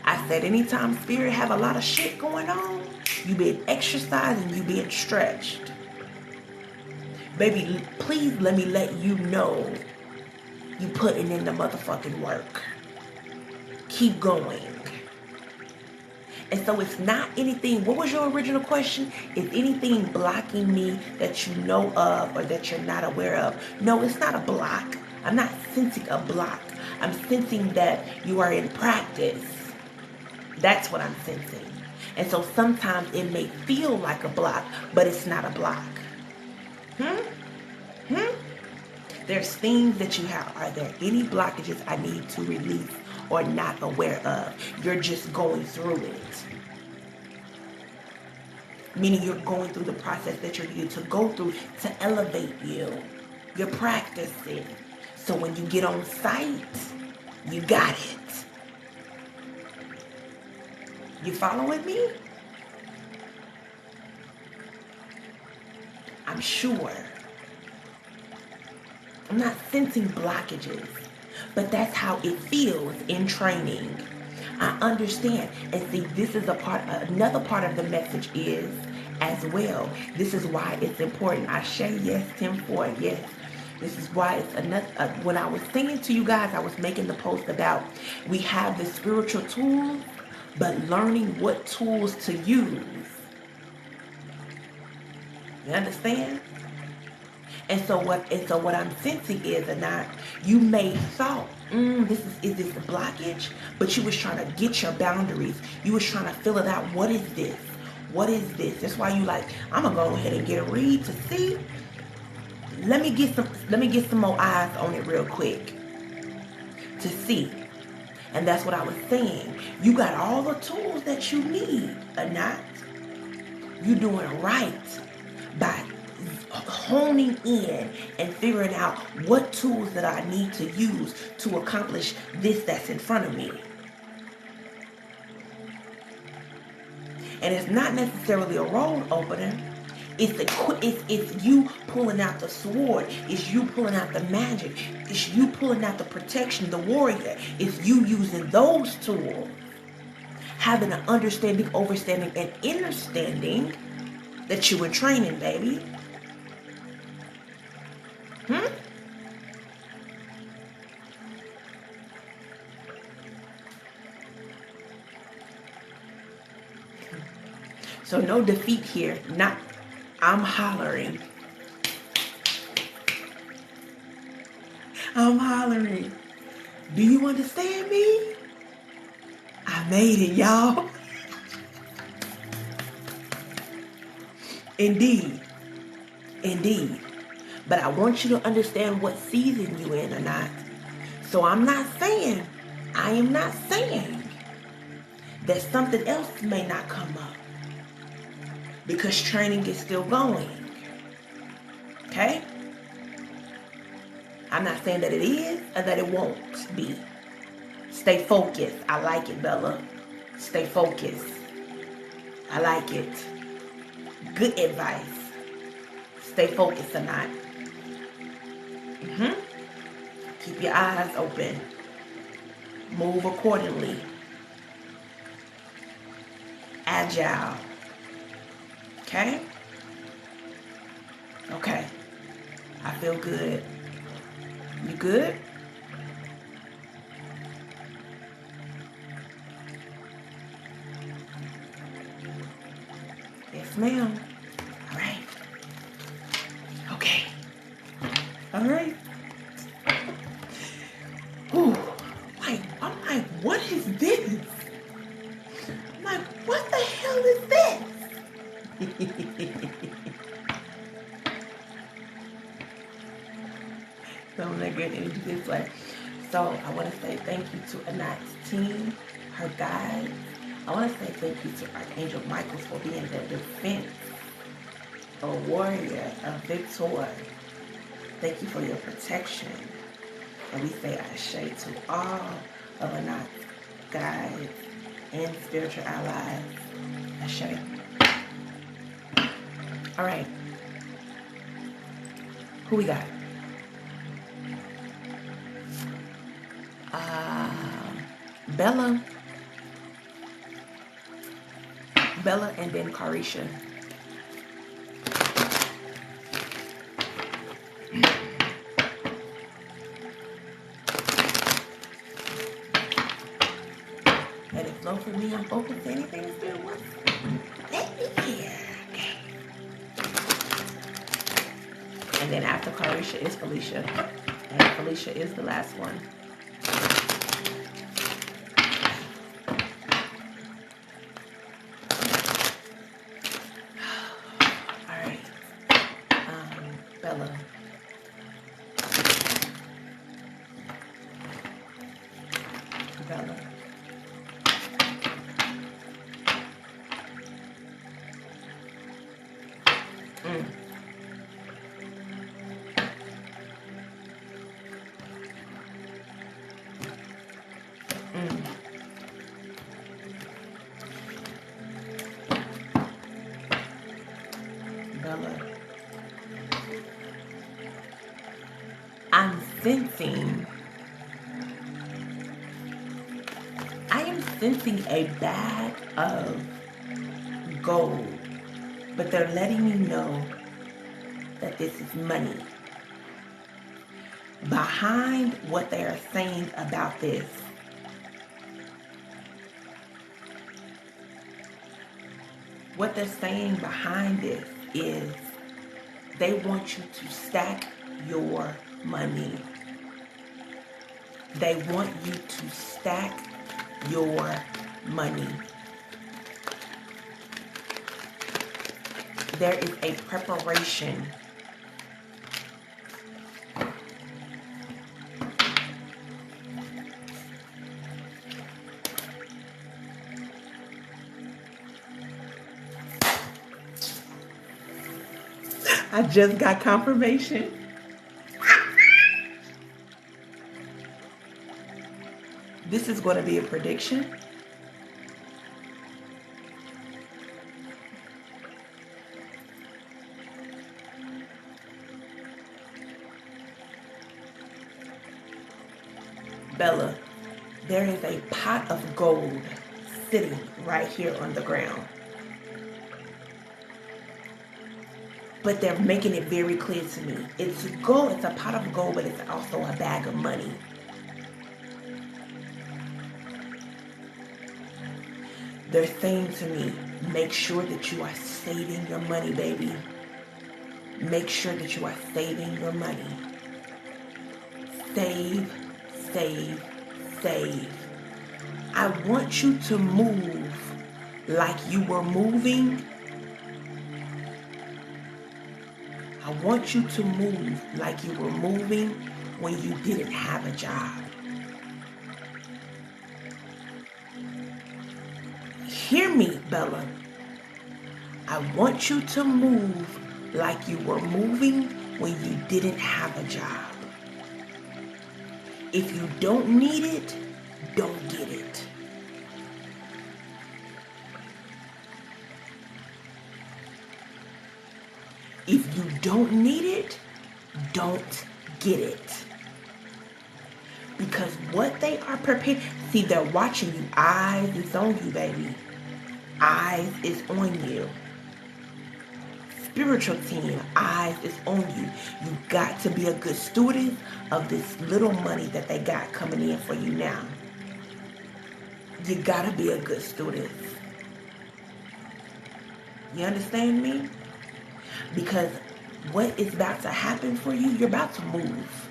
I said anytime spirit have a lot of shit going on, you being exercised and you being stretched. Baby, please let me let you know you putting in the motherfucking work. Keep going. And so it's not anything. What was your original question? Is anything blocking me that you know of or that you're not aware of? No, it's not a block. I'm not sensing a block. I'm sensing that you are in practice. That's what I'm sensing. And so sometimes it may feel like a block, but it's not a block. There's things that you have. Are there any blockages I need to release or not aware of? You're just going through it. Meaning you're going through the process that you're needed to go through to elevate you. You're practicing. So when you get on site, you got it. You following me? I'm sure. I'm not sensing blockages, but that's how it feels in training. I understand. And see, this is another part of the message is as well. This is why it's important. I say yes, 10-4, yes. This is why it's another, when I was saying to you guys, I was making the post about we have the spiritual tools, but learning what tools to use. You understand? And so what I'm sensing is you may thought, is this a blockage? But you was trying to get your boundaries. You was trying to fill it out. What is this? What is this? That's why you like, I'm going to go ahead and get a read to see let me get some more eyes on it real quick to see. And that's what I was saying. You got all the tools that you need, or not. You're doing right by honing in and figuring out what tools that I need to use to accomplish this that's in front of me. And it's not necessarily a road opener. It's you pulling out the sword. It's you pulling out the magic. It's you pulling out the protection, the warrior. It's you using those tools. Having an understanding, overstanding, and understanding that you were training, baby. So no defeat here. Not, I'm hollering. I'm hollering. Do you understand me? I made it, y'all. Indeed. Indeed. But I want you to understand what season you in or not. So I am not saying that something else may not come up. Because training is still going. Okay? I'm not saying that it is or that it won't be. Stay focused. I like it, Bella. Stay focused. I like it. Good advice. Stay focused or not. Keep your eyes open. Move accordingly. Agile. Okay? Okay. I feel good. You good? Yes, ma'am. All right. Okay. All right. Ooh. I'm like, what is this? I'm like, what the hell is this? So I'm not getting into this way. So I want to say thank you to Anat's team, her guides. I want to say thank you to Archangel Michael for being the defense, a warrior, a victor. Thank you for your protection. And we say Ashe to all of Anat's guides and spiritual allies. Ashe. All right. Who we got? Bella and then Carisha. Let it flow for me. I'm open to anything that's been once. Let me hear. Okay. And then after Carisha is Felicia. And Felicia is the last one. Bella. Bella. Bella. I am sensing a bag of gold, but they're letting me know that this is money. Behind what they are saying about this, what they're saying behind this is they want you to stack your money. They want you to stack your money. There is a preparation I just got confirmation. This is going to be a prediction. Bella, there is a pot of gold sitting right here on the ground. But they're making it very clear to me. It's gold, it's a pot of gold, but it's also a bag of money. They're saying to me, make sure that you are saving your money, baby. Make sure that you are saving your money. Save, save, save. I want you to move like you were moving. I want you to move like you were moving when you didn't have a job. Hear me, Bella. I want you to move like you were moving when you didn't have a job. If you don't need it, don't get it. If you don't need it, don't get it. Because what they are prepared, see, they're watching you. Eyes is on you, baby. Eyes is on you. Spiritual team, eyes is on you. You got to be a good stewardess of this little money that they got coming in for you now. You got to be a good stewardess. You understand me? Because what is about to happen for you, you're about to move.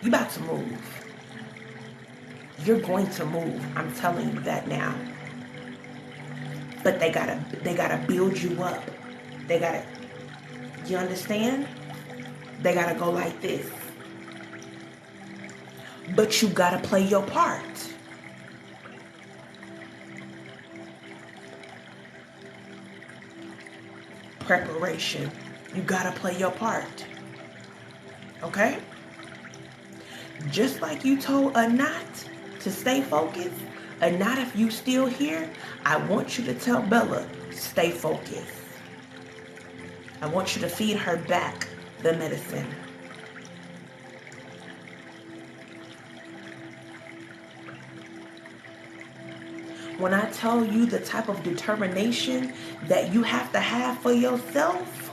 You're about to move. You're going to move. I'm telling you that now. But they gotta build you up. They gotta, you understand? They gotta go like this. But you gotta play your part. Preparation. You gotta play your part. Okay? Just like you told Anat to stay focused, Anat, if you still here, I want you to tell Bella, stay focused. I want you to feed her back the medicine. When I tell you the type of determination that you have to have for yourself,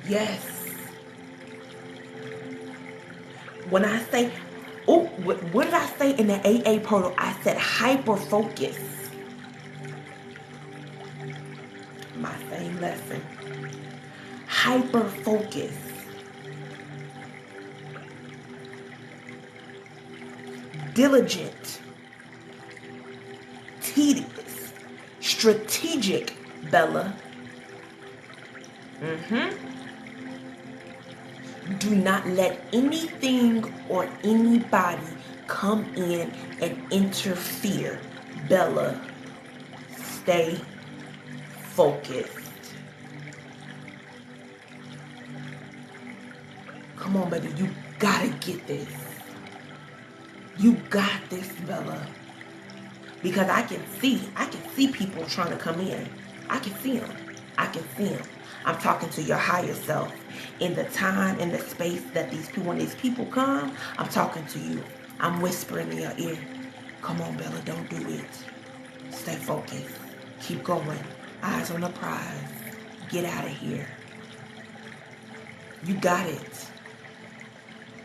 yes. When I say, oh, what did I say in the AA portal? I said hyper focus. My same lesson. Hyper focus. Diligent. Tedious. Strategic, Bella. Do not let anything or anybody come in and interfere. Bella, stay focused. Come on, baby. You gotta get this. You got this, Bella. Because I can see people trying to come in. I can see them. I'm talking to your higher self. In the time and the space that when these people come, I'm talking to you. I'm whispering in your ear. Come on, Bella, don't do it. Stay focused. Keep going. Eyes on the prize. Get out of here. You got it.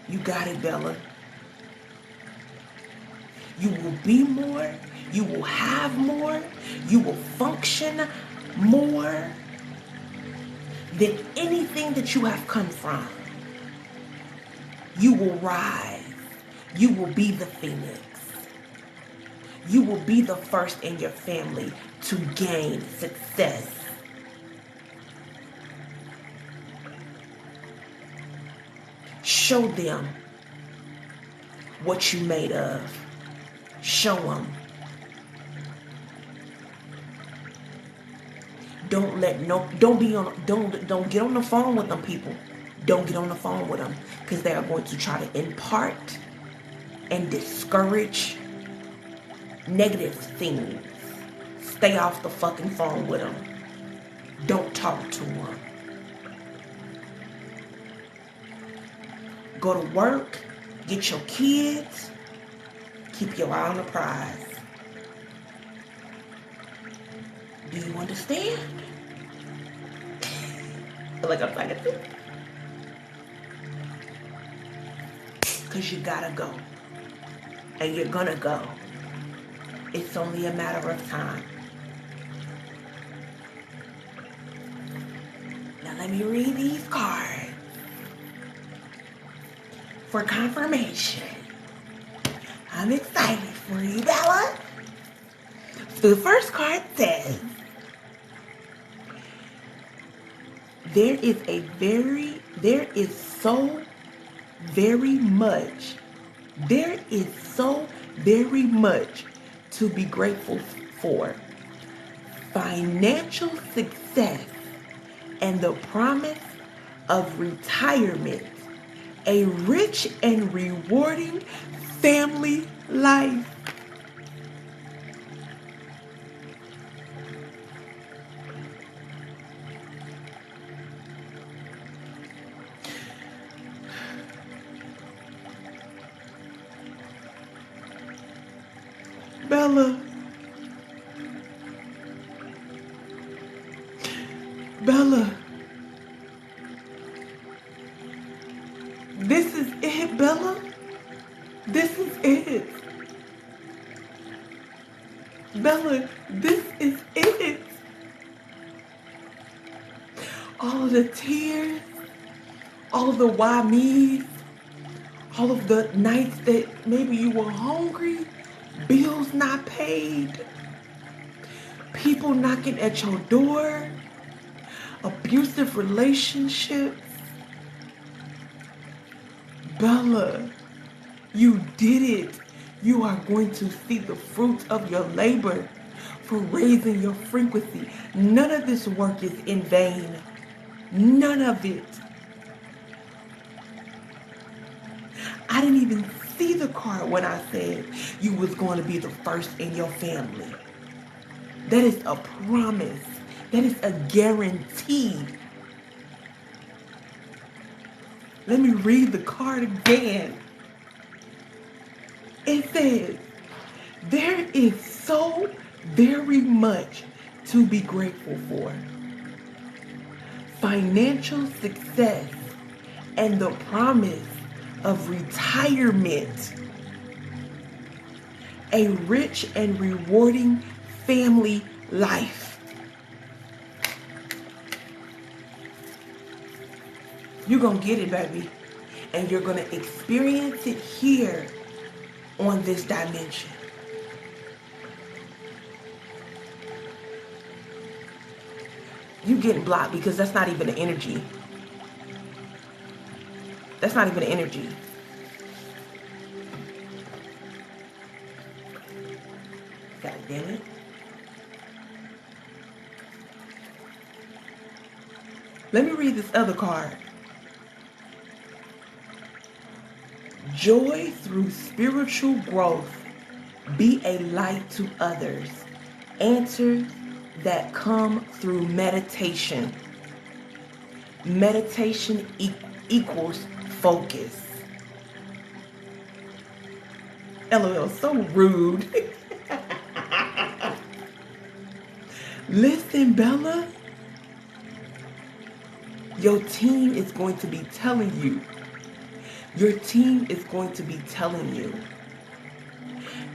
You got it, Bella. You will be more. You will have more. You will function more than anything that you have come from. You will rise. You will be the phoenix. You will be the first in your family to gain success. Show them what you made of. Show them. Don't get on the phone with them people. Don't get on the phone with them, because they are going to try to impart and discourage negative things. Stay off the fucking phone with them. Don't talk to them. Go to work, get your kids, keep your eye on the prize. Do you understand? I feel like I'm talking to you. Because you gotta go. And you're gonna go. It's only a matter of time. Now let me read these cards for confirmation. I'm excited for you, Bella. The first card says, there is so very much to be grateful for. Financial success and the promise of retirement. A rich and rewarding family life. Bella, this is it, Bella. This is it. Bella, this is it. All of the tears, all of the why me's, all of the nights that maybe you were hungry, bills not paid, people knocking at your door, abusive relationships. Bella, you did it. You are going to see the fruits of your labor for raising your frequency. None of this work is in vain. None of it. I didn't even see the card when I said you was going to be the first in your family. That is a promise. That is a guarantee. Let me read the card again. It says, there is so very much to be grateful for. Financial success and the promise of retirement. A rich and rewarding family life. You're going to get it, baby. And you're going to experience it here on this dimension. You getting blocked because that's not even the energy. That's not even the energy. God damn it. Let me read this other card. Joy through spiritual growth. Be a light to others. Answers that come through meditation. Meditation equals focus. LOL, so rude. Listen, Bella. Your team is going to be telling you. Your team is going to be telling you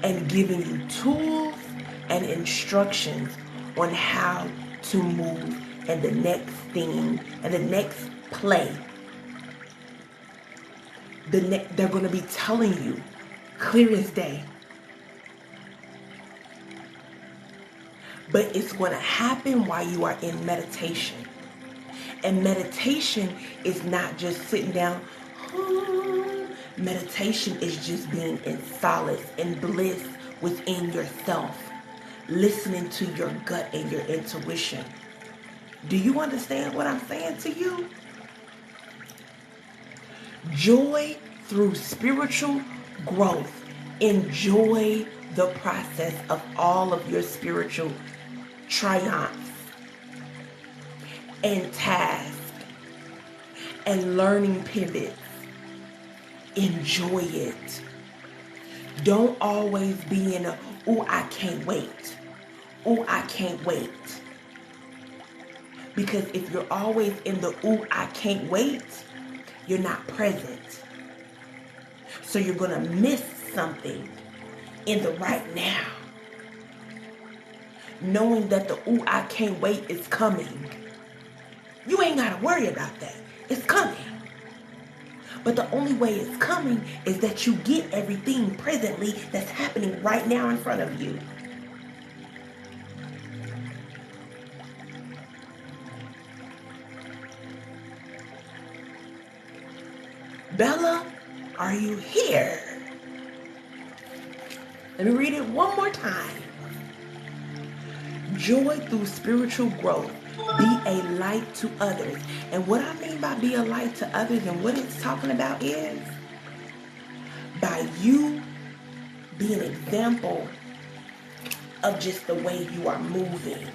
and giving you tools and instructions on how to move and the next thing and the next play. They're going to be telling you clear as day. But it's going to happen while you are in meditation. And meditation is not just sitting down. Meditation is just being in solace and bliss within yourself, listening to your gut and your intuition. Do you understand what I'm saying to you? Joy through spiritual growth. Enjoy the process of all of your spiritual triumphs and tasks and learning pivots. Enjoy it. Don't always be in a, oh, I can't wait. Oh, I can't wait. Because if you're always in the, oh, I can't wait, you're not present. So you're going to miss something in the right now. Knowing that the, oh, I can't wait is coming. You ain't got to worry about that. It's coming. But the only way it's coming is that you get everything presently that's happening right now in front of you. Bella, are you here? Let me read it one more time. Joy through spiritual growth. Be a light to others. And what I mean by be a light to others and what it's talking about is by you being an example of just the way you are moving.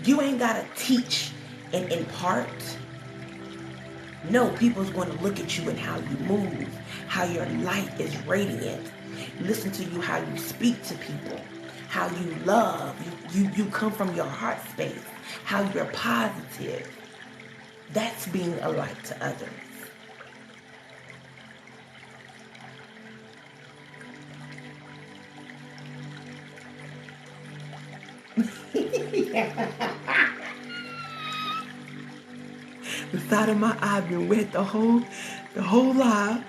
You ain't got to teach and impart. No, people's going to look at you and how you move, how your light is radiant. Listen to you, how you speak to people, how you love. You come from your heart space, how you're positive. That's being a light to others. The side of my eye been wet the whole live.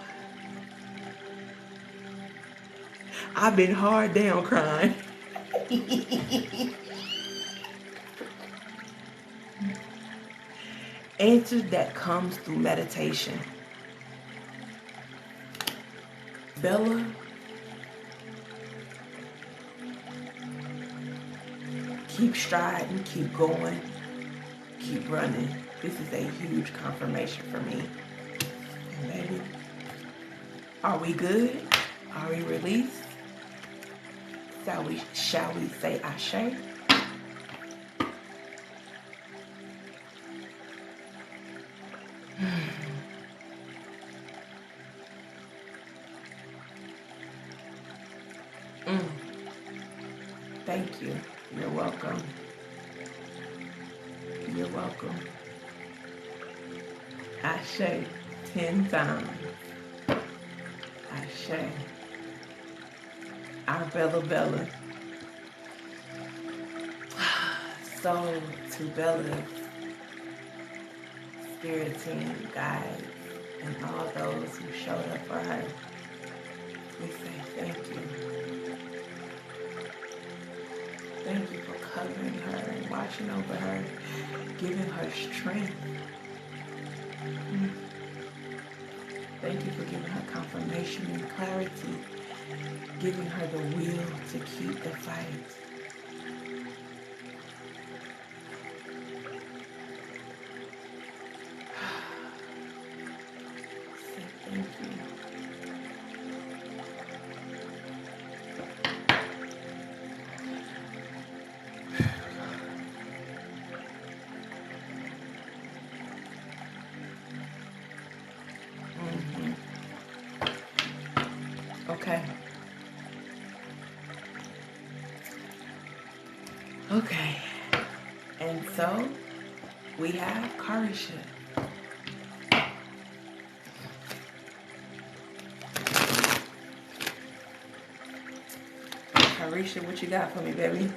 I've been hard down crying. Answers that comes through meditation. Bella, keep striding, keep going, keep running. This is a huge confirmation for me. And baby, are we good? Are we released? Shall we say Ashe? Thank you. You're welcome. You're welcome. Ashe 10 times. Ashe. Our Bella. So to Bella's spirit team, guides, and all those who showed up for her, we say thank you. Thank you for covering her and watching over her, giving her strength. Thank you for giving her confirmation and clarity, giving her the will to keep the fight. Say thank you. Okay. Okay. And so we have Cashapp. Cashapp, what you got for me, baby?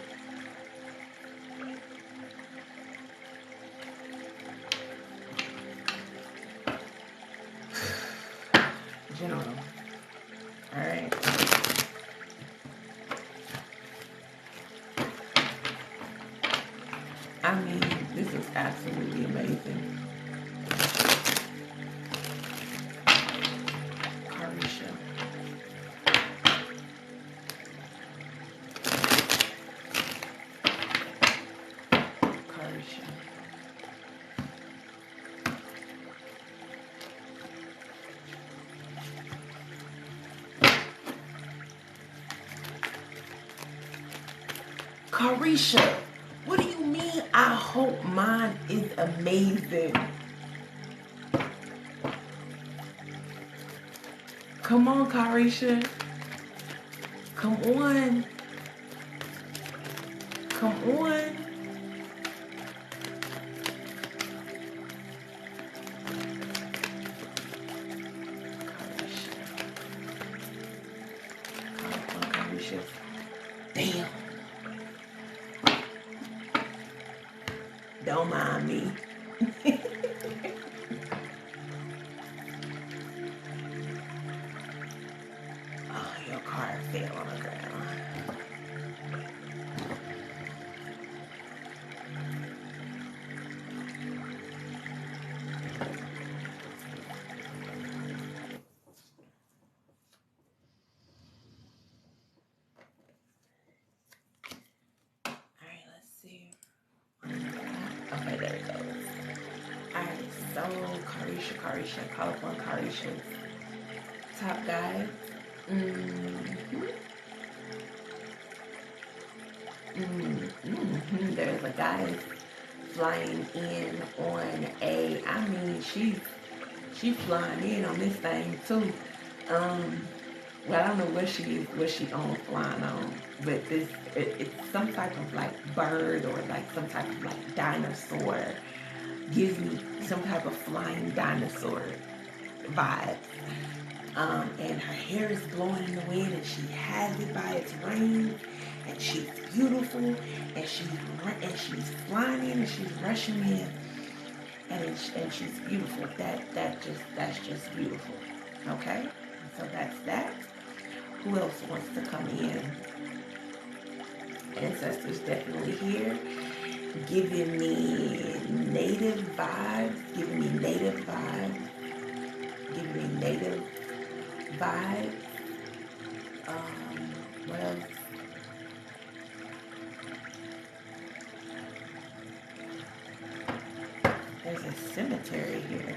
General. All right. I mean, this is absolutely amazing. Cashapp. Cashapp. Carisha, what do you mean? I hope mine is amazing. Come on, Carisha. Come on. Come on. Carisha. Damn. Don't mind me. Oh, your card fell on the ground. Alright, let's see. Okay, there it goes. Alright, so Carisha, call upon Carisha's top guy. There's a guy flying in on a, I mean, she's flying in on this thing too. Well, I don't know what she on flying on, but it's some type of like bird or like some type of like dinosaur. Gives me some type of flying dinosaur vibe. And her hair is blowing in the wind, and she has it by its reins, and she's beautiful, and she's flying in, and she's rushing in, and she's beautiful. That's just beautiful. Okay, so that's that. Who else wants to come in? Ancestors definitely here, giving me native vibes, giving me native vibes, giving me native vibes. What else? There's a cemetery here.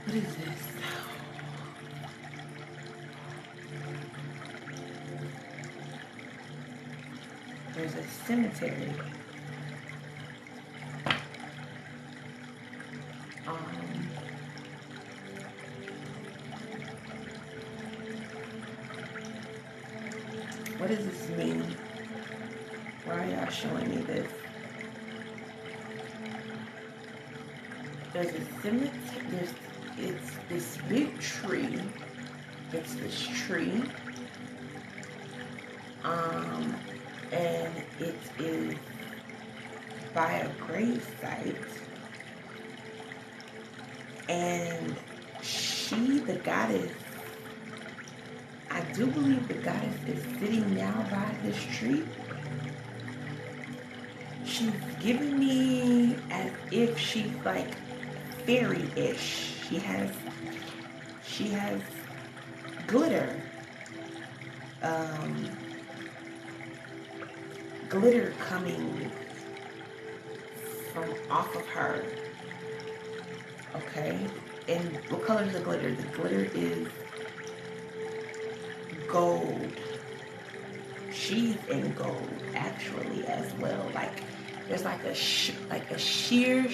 What is this? There's a cemetery. What does this mean? Why are y'all showing me this? There's a cemetery. It's this big tree. It's this tree. And it is by a grave site. And she, the goddess, I do believe the goddess is sitting now by this tree. She's giving me as if she's like fairy-ish. She has glitter. Glitter coming from off of her. Okay. And what color is the glitter? The glitter is gold. She's in gold actually as well. Like there's like a sheer,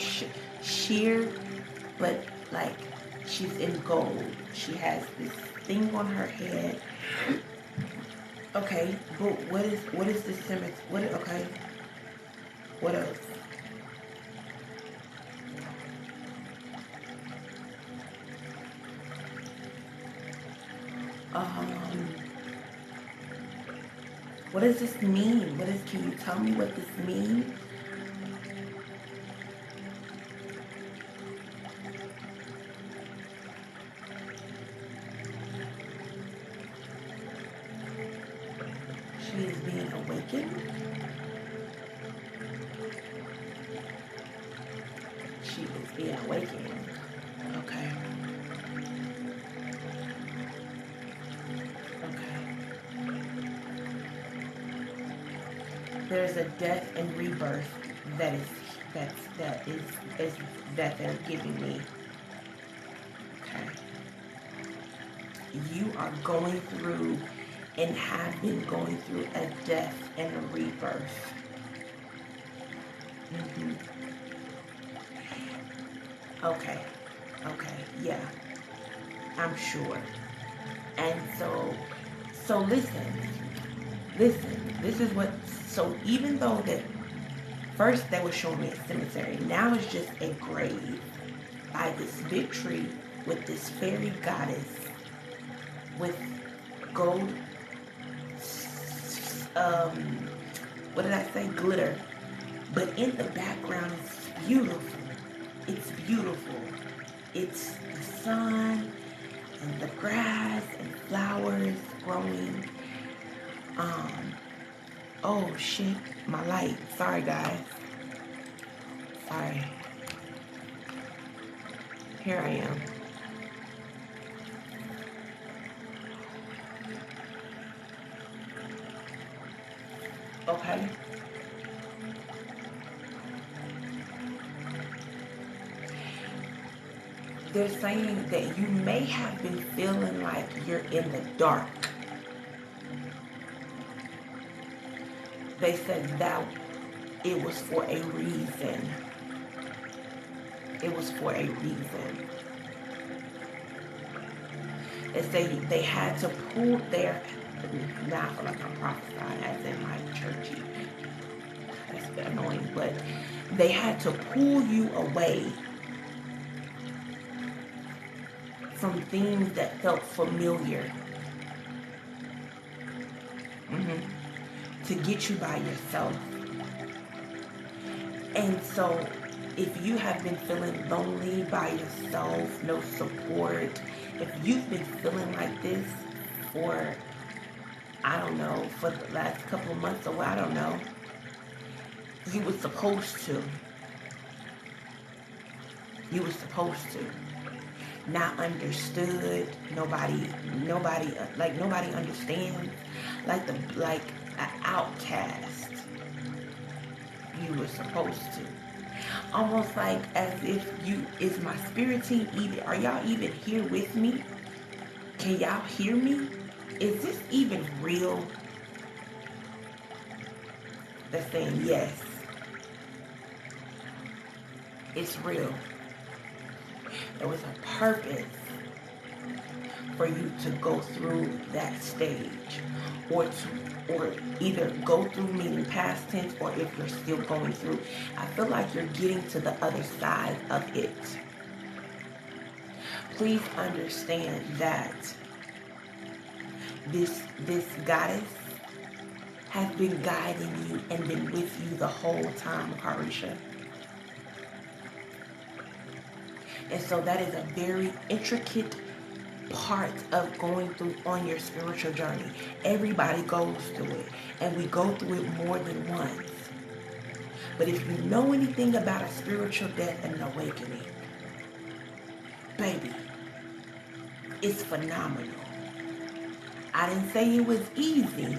but like she's in gold. She has this thing on her head. Okay, but what is this cemetery? Okay, what else? What does this mean? Can you tell me what this means? She is being awakened. She is being awakened. Okay. There's a death and rebirth that they're giving me. Okay. You are going through and have been going through a death and a rebirth. Okay, yeah, I'm sure. And so listen, this is what, so even though that first they were showing me a cemetery, now it's just a grave by this big tree with this fairy goddess with gold, what did I say, glitter, but in the background it's beautiful. It's beautiful. It's the sun and the grass and flowers growing. Oh shit, my light. Sorry guys. Sorry. Here I am. Okay. They're saying that you may have been feeling like you're in the dark. They said that it was for a reason. It was for a reason. They say they had to pull their, now I feel like I'm prophesying as in like churchy. That's annoying, but they had to pull you away from things that felt familiar, to get you by yourself. And so if you have been feeling lonely by yourself, no support, if you've been feeling like this for, I don't know, for the last couple of months or I don't know, you were supposed to. You were supposed to. Not understood. Nobody understands. Like an outcast. You were supposed to. Almost like as if is my spirit team even, are y'all even here with me? Can y'all hear me? Is this even real? They're saying yes. It's real. There was a purpose for you to go through that stage, or either go through, meaning past tense, or if you're still going through. I feel like you're getting to the other side of it. Please understand that this goddess has been guiding you and been with you the whole time, Carisha. And so that is a very intricate part of going through on your spiritual journey. Everybody goes through it, and we go through it more than once. But if you know anything about a spiritual death and an awakening, baby, it's phenomenal. I didn't say it was easy,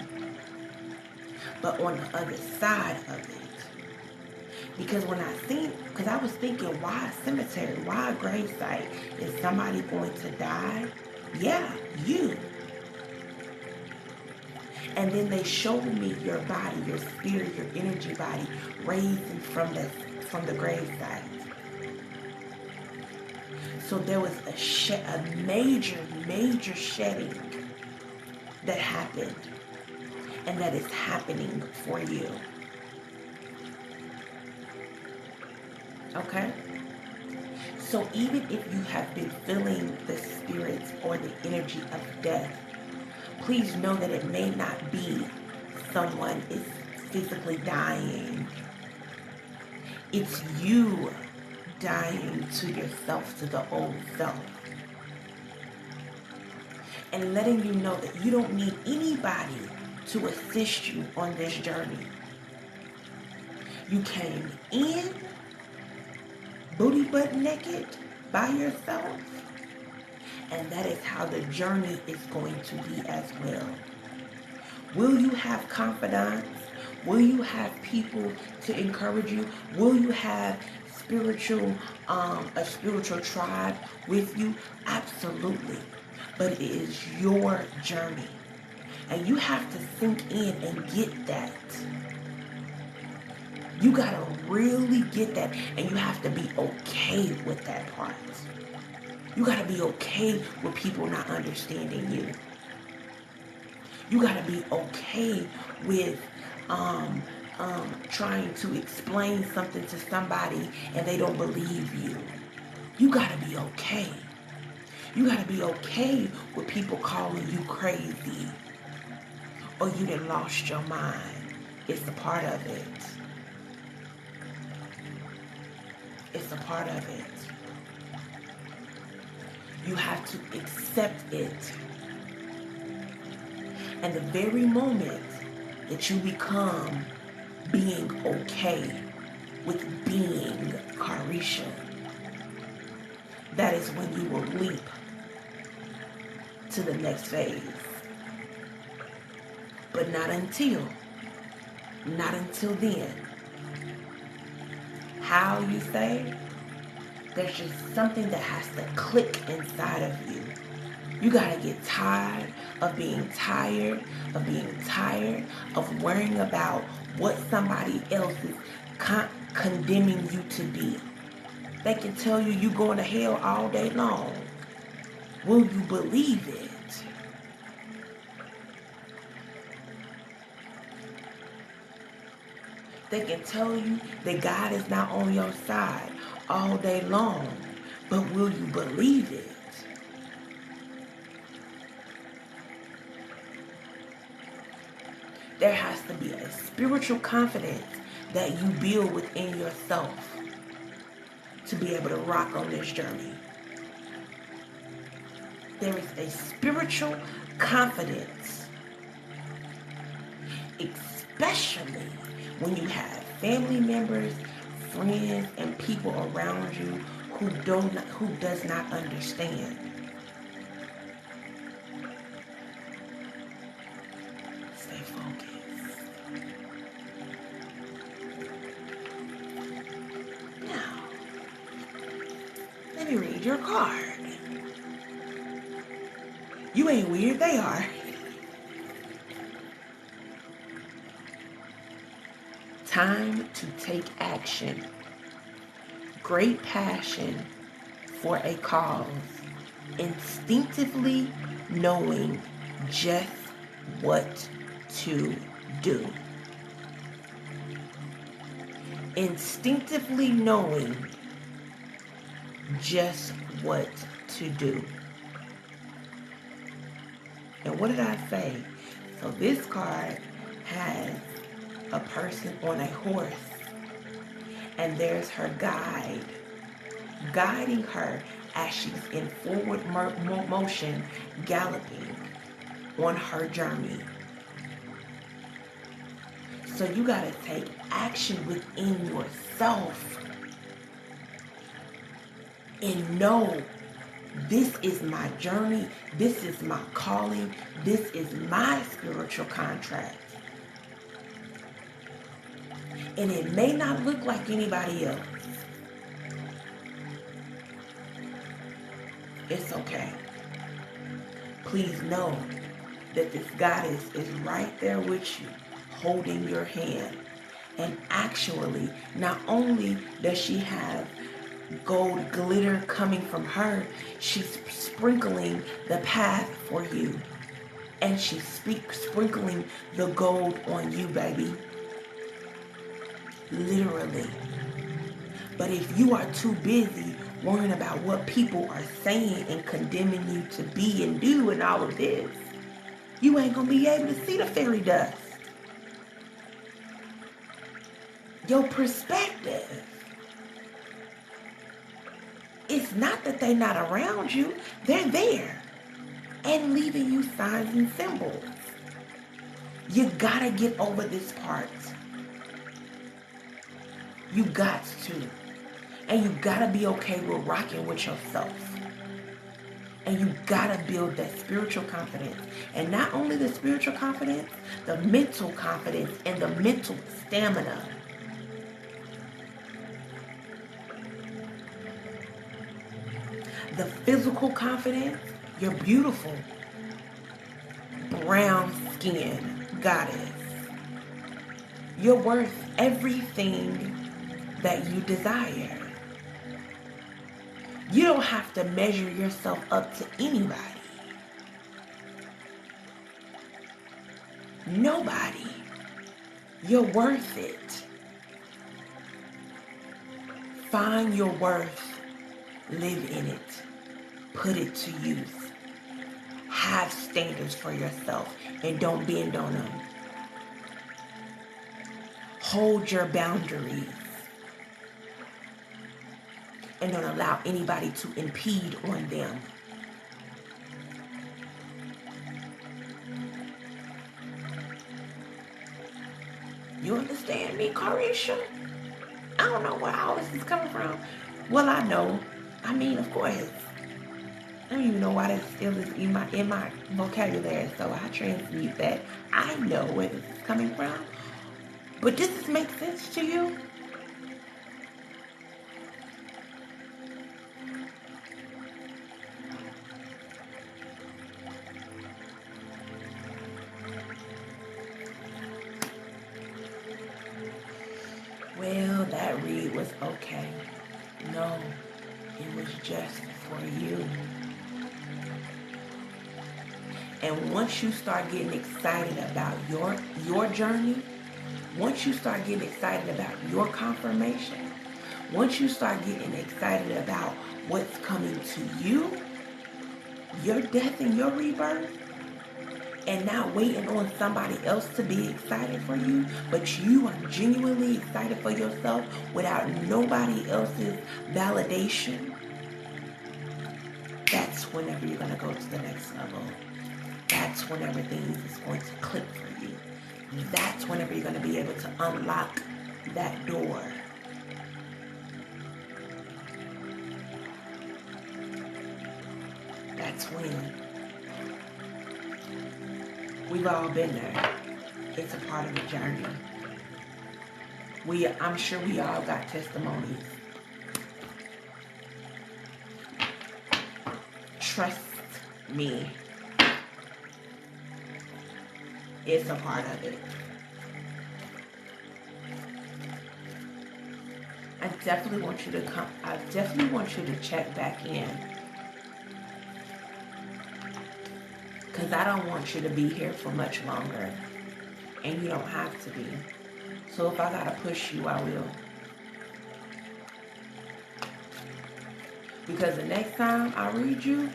but on the other side of it, because because I was thinking, why a cemetery? Why a gravesite? Is somebody going to die? Yeah, you. And then they showed me your body, your spirit, your energy body raising from the gravesite. So there was a major shedding that happened, and that is happening for you. Okay? So even if you have been feeling the spirits or the energy of death, please know that it may not be someone is physically dying. It's you dying to yourself, to the old self. And letting you know that you don't need anybody to assist you on this journey. You came in booty butt naked by yourself, and that is how the journey is going to be as well. Will you have confidants? Will you have people to encourage you? Will you have a spiritual tribe with you? Absolutely. But it is your journey. And you have to sink in and get that. You gotta really get that, and you have to be okay with that part. You gotta be okay with people not understanding you. You gotta be okay with trying to explain something to somebody and they don't believe you. You gotta be okay. You gotta be okay with people calling you crazy or you done lost your mind. It's a part of it. It's a part of it. You have to accept it. And the very moment that you become being okay with being Carisha, that is when you will leap to the next phase. But not until then. How you say? There's just something that has to click inside of you. You gotta get tired of being tired, of worrying about what somebody else is condemning you to be. They can tell you you're going to hell all day long. Will you believe it? They can tell you that God is not on your side all day long, but will you believe it? There has to be a spiritual confidence that you build within yourself to be able to rock on this journey. There is a spiritual confidence, especially when you have family members, friends, and people around you who does not understand. Stay focused. Now, let me read your card. You ain't weird, they are. Time to take action. Great passion for a cause. Instinctively knowing just what to do. Instinctively knowing just what to do. And what did I say? So this card has a person on a horse, and there's her guide guiding her as she's in forward motion, galloping on her journey. So you got to take action within yourself and know, this is my journey, this is my calling, this is my spiritual contract. And it may not look like anybody else. It's okay. Please know that this goddess is right there with you, holding your hand. And actually, not only does she have gold glitter coming from her, she's sprinkling the path for you. And she's sprinkling the gold on you, baby. Literally. But if you are too busy worrying about what people are saying and condemning you to be and do and all of this, you ain't gonna be able to see the fairy dust. Your perspective. It's not that they're not around you. They're there and leaving you signs and symbols. You gotta get over this part. You got to. And you gotta be okay with rocking with yourself. And you gotta build that spiritual confidence. And not only the spiritual confidence, the mental confidence and the mental stamina. The physical confidence, you're beautiful. Brown skin goddess. You're worth everything that you desire. You don't have to measure yourself up to anybody. Nobody. You're worth it. Find your worth. Live in it. Put it to use. Have standards for yourself and don't bend on them. Hold your boundaries. And don't allow anybody to impede on them. You understand me, Carisha? I don't know where all this is coming from. Well, I know. I mean, of course. I don't even know why that still is in my vocabulary, so I transmute that. I know where this is coming from. But does this make sense to you? Well, that read was okay. No, it was just for you. And once you start getting excited about your journey, once you start getting excited about your confirmation, once you start getting excited about what's coming to you, your death and your rebirth, and not waiting on somebody else to be excited for you, but you are genuinely excited for yourself without nobody else's validation, that's whenever you're going to go to the next level. That's whenever things is going to click for you. That's whenever you're going to be able to unlock that door. That's when. We've all been there. It's a part of the journey. I'm sure we all got testimonies. Trust me. It's a part of it. I definitely want you to check back in. Because I don't want you to be here for much longer. And you don't have to be. So if I gotta push you, I will. Because the next time I read you,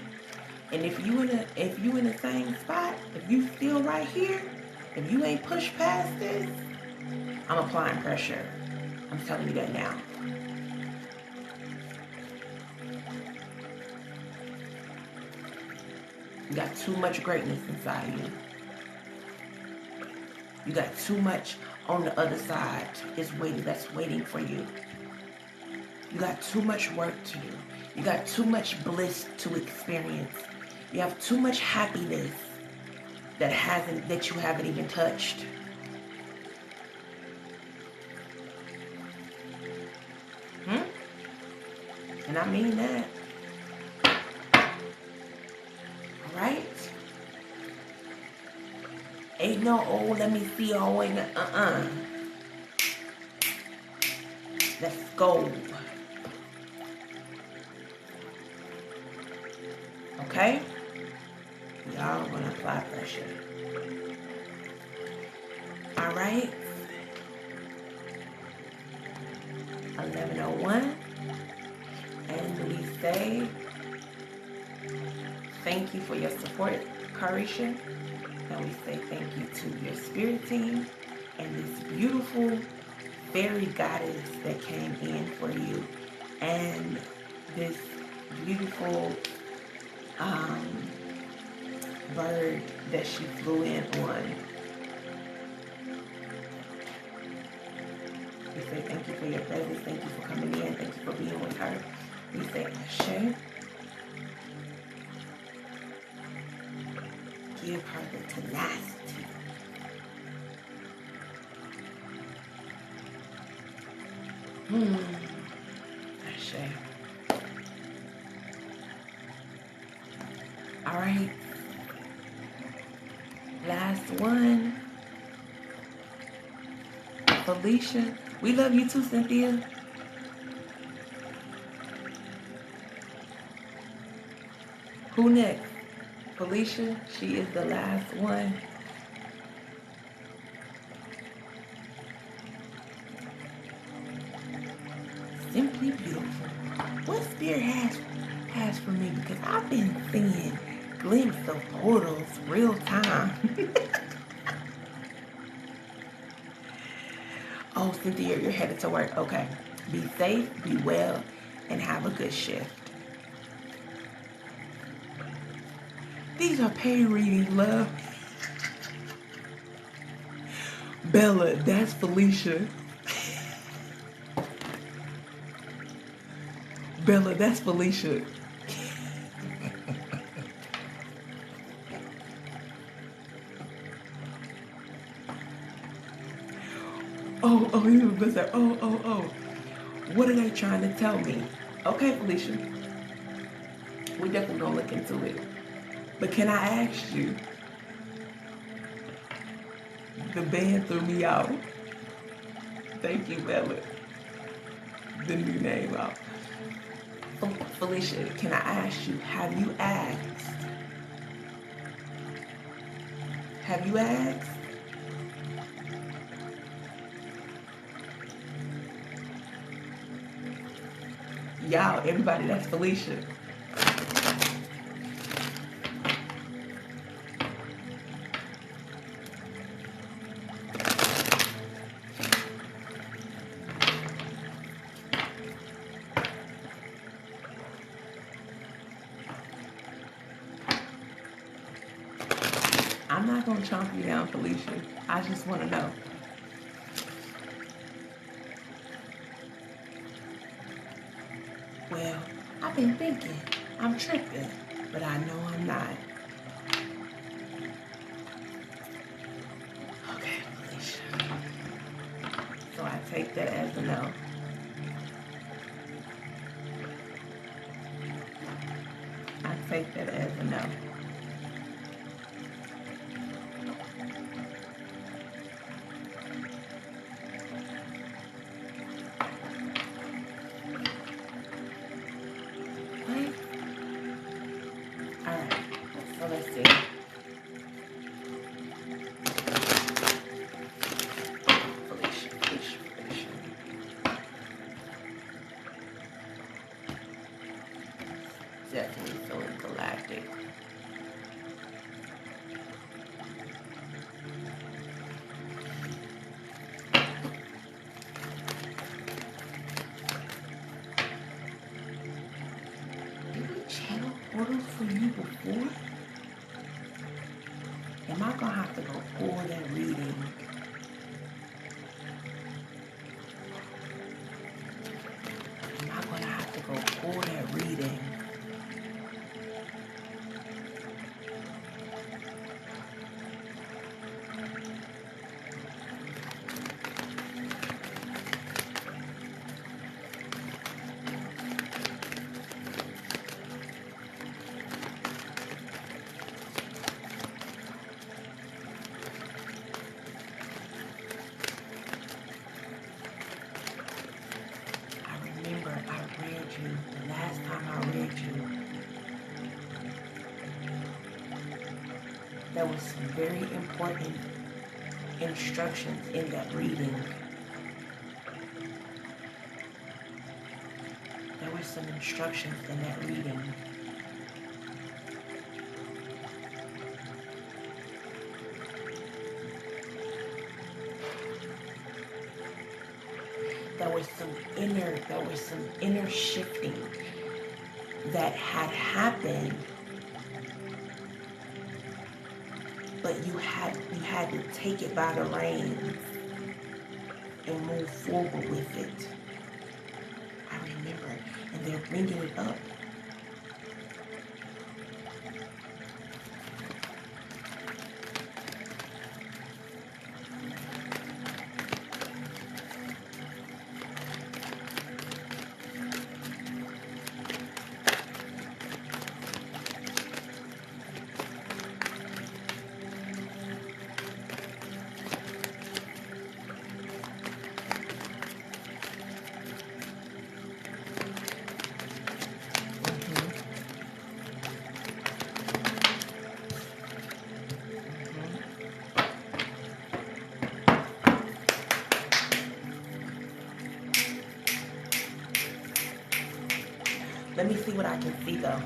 and if you in the same spot, if you still right here, if you ain't pushed past this, I'm applying pressure. I'm telling you that now. You got too much greatness inside you. You got too much on the other side that's waiting for you. You got too much work to do. You got too much bliss to experience. You have too much happiness that you haven't even touched. And I mean that. Alright? Ain't no, oh, let me see, oh, ain't no, Let's go. Okay? Y'all gonna apply pressure. Alright? 11:01. And we say thank you for your support, Carisha. And we say thank you to your spirit team and this beautiful fairy goddess that came in for you. And this beautiful bird that she flew in on. We say thank you for your presence. Thank you for coming in. Thank you for being with her. We say Ashe. Give her the tenacity. Ashe. All right. Last one. Felicia. We love you too, Cynthia. Who next? Felicia. She is the last one. Simply beautiful. What Spirit has for me? Because I've been seeing glimpses of portals real time. Oh, Cynthia, you're headed to work. Okay. Be safe, be well, and have a good shift. These are paid readings, love. Bella, that's Felicia. Bella, that's Felicia. Oh, he was gonna say, oh. What are they trying to tell me? Okay, Felicia. We're definitely gonna look into it. But can I ask you? The band threw me out. Thank you, Bella. The new name out. Felicia, can I ask you, have you asked? Have you asked? Y'all, everybody, that's Felicia. I'm not gonna chomp you down, Felicia. I just wanna know. Well, I've been thinking I'm tripping, but I know I'm not. Okay, Felicia. So I take that as a no. I take that as a no. Definitely feeling galactic. Did we channel portals for you before? Am I gonna have to go pull that reading? Am I gonna have to go pull that reading? The last time I read you, there was some very important instructions in that reading. There were some instructions in that reading. There was some inner shifting that had happened, but you had to take it by the reins and move forward with it. I remember, and they're bringing it up. Let me see what I can see though.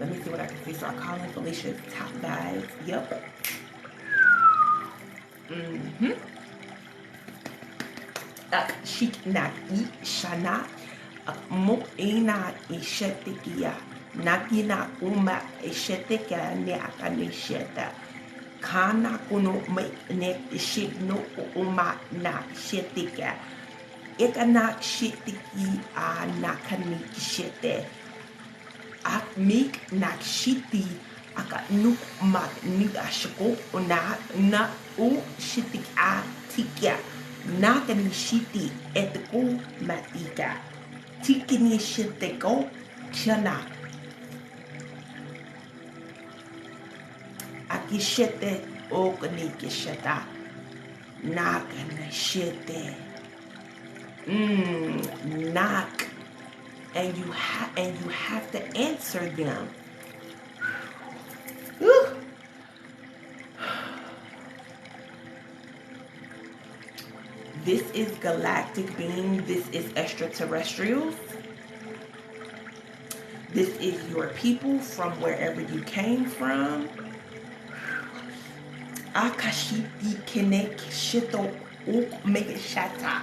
Let me see what I can see. Start calling Felicia's top guys. Yep. Shik na I shana mo ina ishetikia nakina uma ishetika ne akanisheta kana kuno me ne shitno uma na shetika ikana shitiki a nakani shete akmik nakshiti aka nuk mak ni ashko na u shitik a tikya nakani shiti etko matika tikini shiteko chana akishete okani kisheta nakani shite knock and you have to answer them. Whew. This is galactic being. This is extraterrestrials. This is your people from wherever you came from. Akashiti kenek shito ok make shata.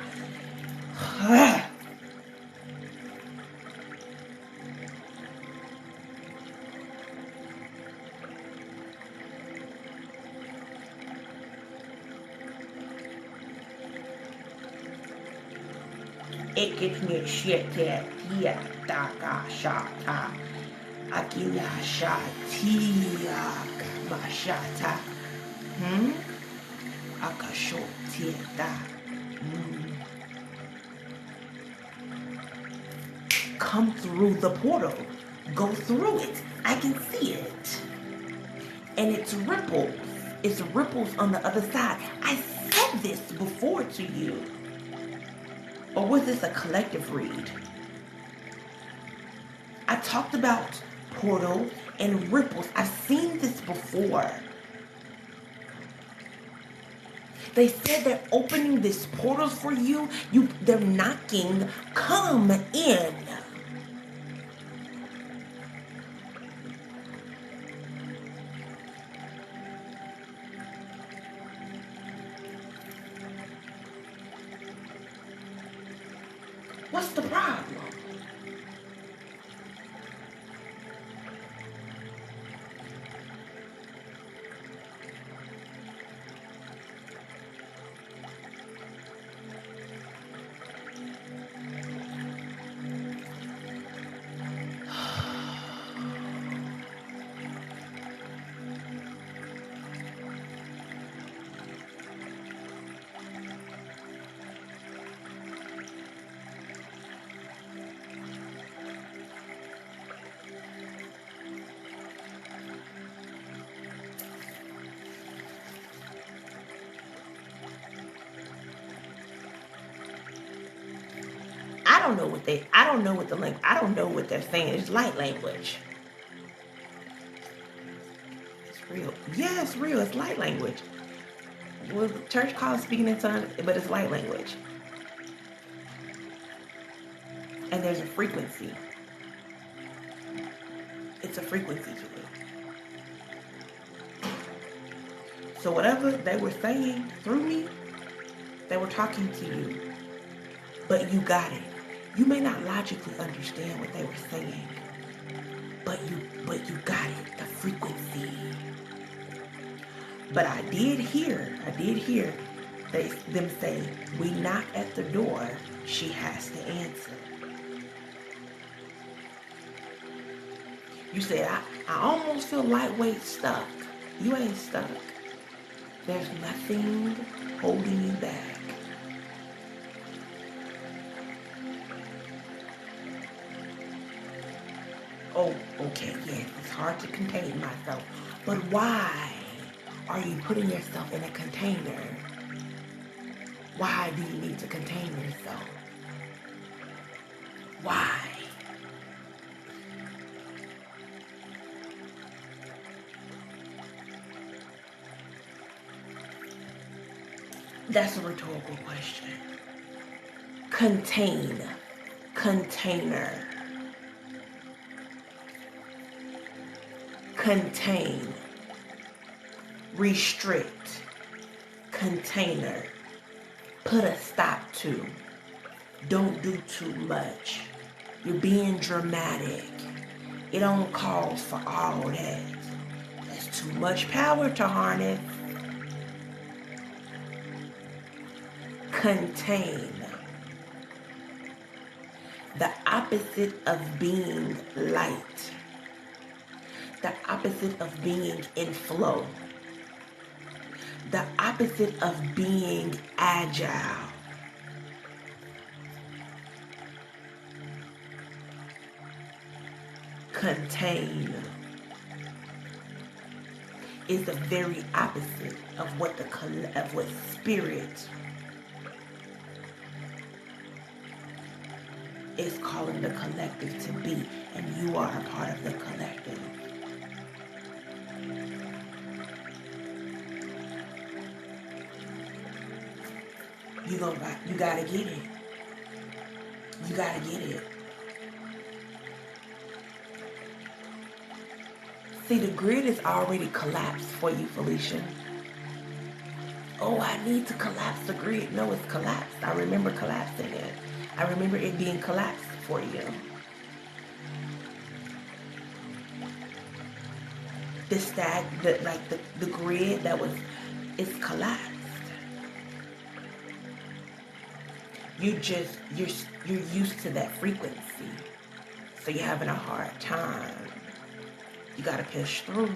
Ekitne shete tia taka shata akina shatia mashata akashotieta. Come through the portal. Go through it. I can see it. And it's ripples. It's ripples on the other side. I said this before to you. Or was this a collective read? I talked about portal and ripples. I've seen this before. They said they're opening this portal for you. They're knocking. Come in. What's the problem? I don't know what they're saying. It's light language. It's real. Yeah, it's real. It's light language. Well, the church calls speaking in tongues, but it's light language. And there's a frequency. It's a frequency to it. So whatever they were saying through me, they were talking to you. But you got it. You may not logically understand what they were saying, but you got it, the frequency. But I did hear them say, we knock at the door, she has to answer. You said, I almost feel lightweight stuck. You ain't stuck. There's nothing holding you back. Oh, okay, yes, it's hard to contain myself. But why are you putting yourself in a container? Why do you need to contain yourself? Why? That's a rhetorical question. Contain. Container. contain, restrict, container, put a stop to, don't do too much, you're being dramatic, it don't call for all that, that's too much power to harness. Contain, the opposite of being light, the opposite of being in flow, the opposite of being agile. Contain is the very opposite of what spirit is calling the collective to be, and you are a part of the collective. You gotta get it. You gotta get it. See, the grid is already collapsed for you, Felicia. Oh, I need to collapse the grid. No, it's collapsed. I remember collapsing it. I remember it being collapsed for you. The grid it's collapsed. You're used to that frequency, so you're having a hard time. You gotta push through.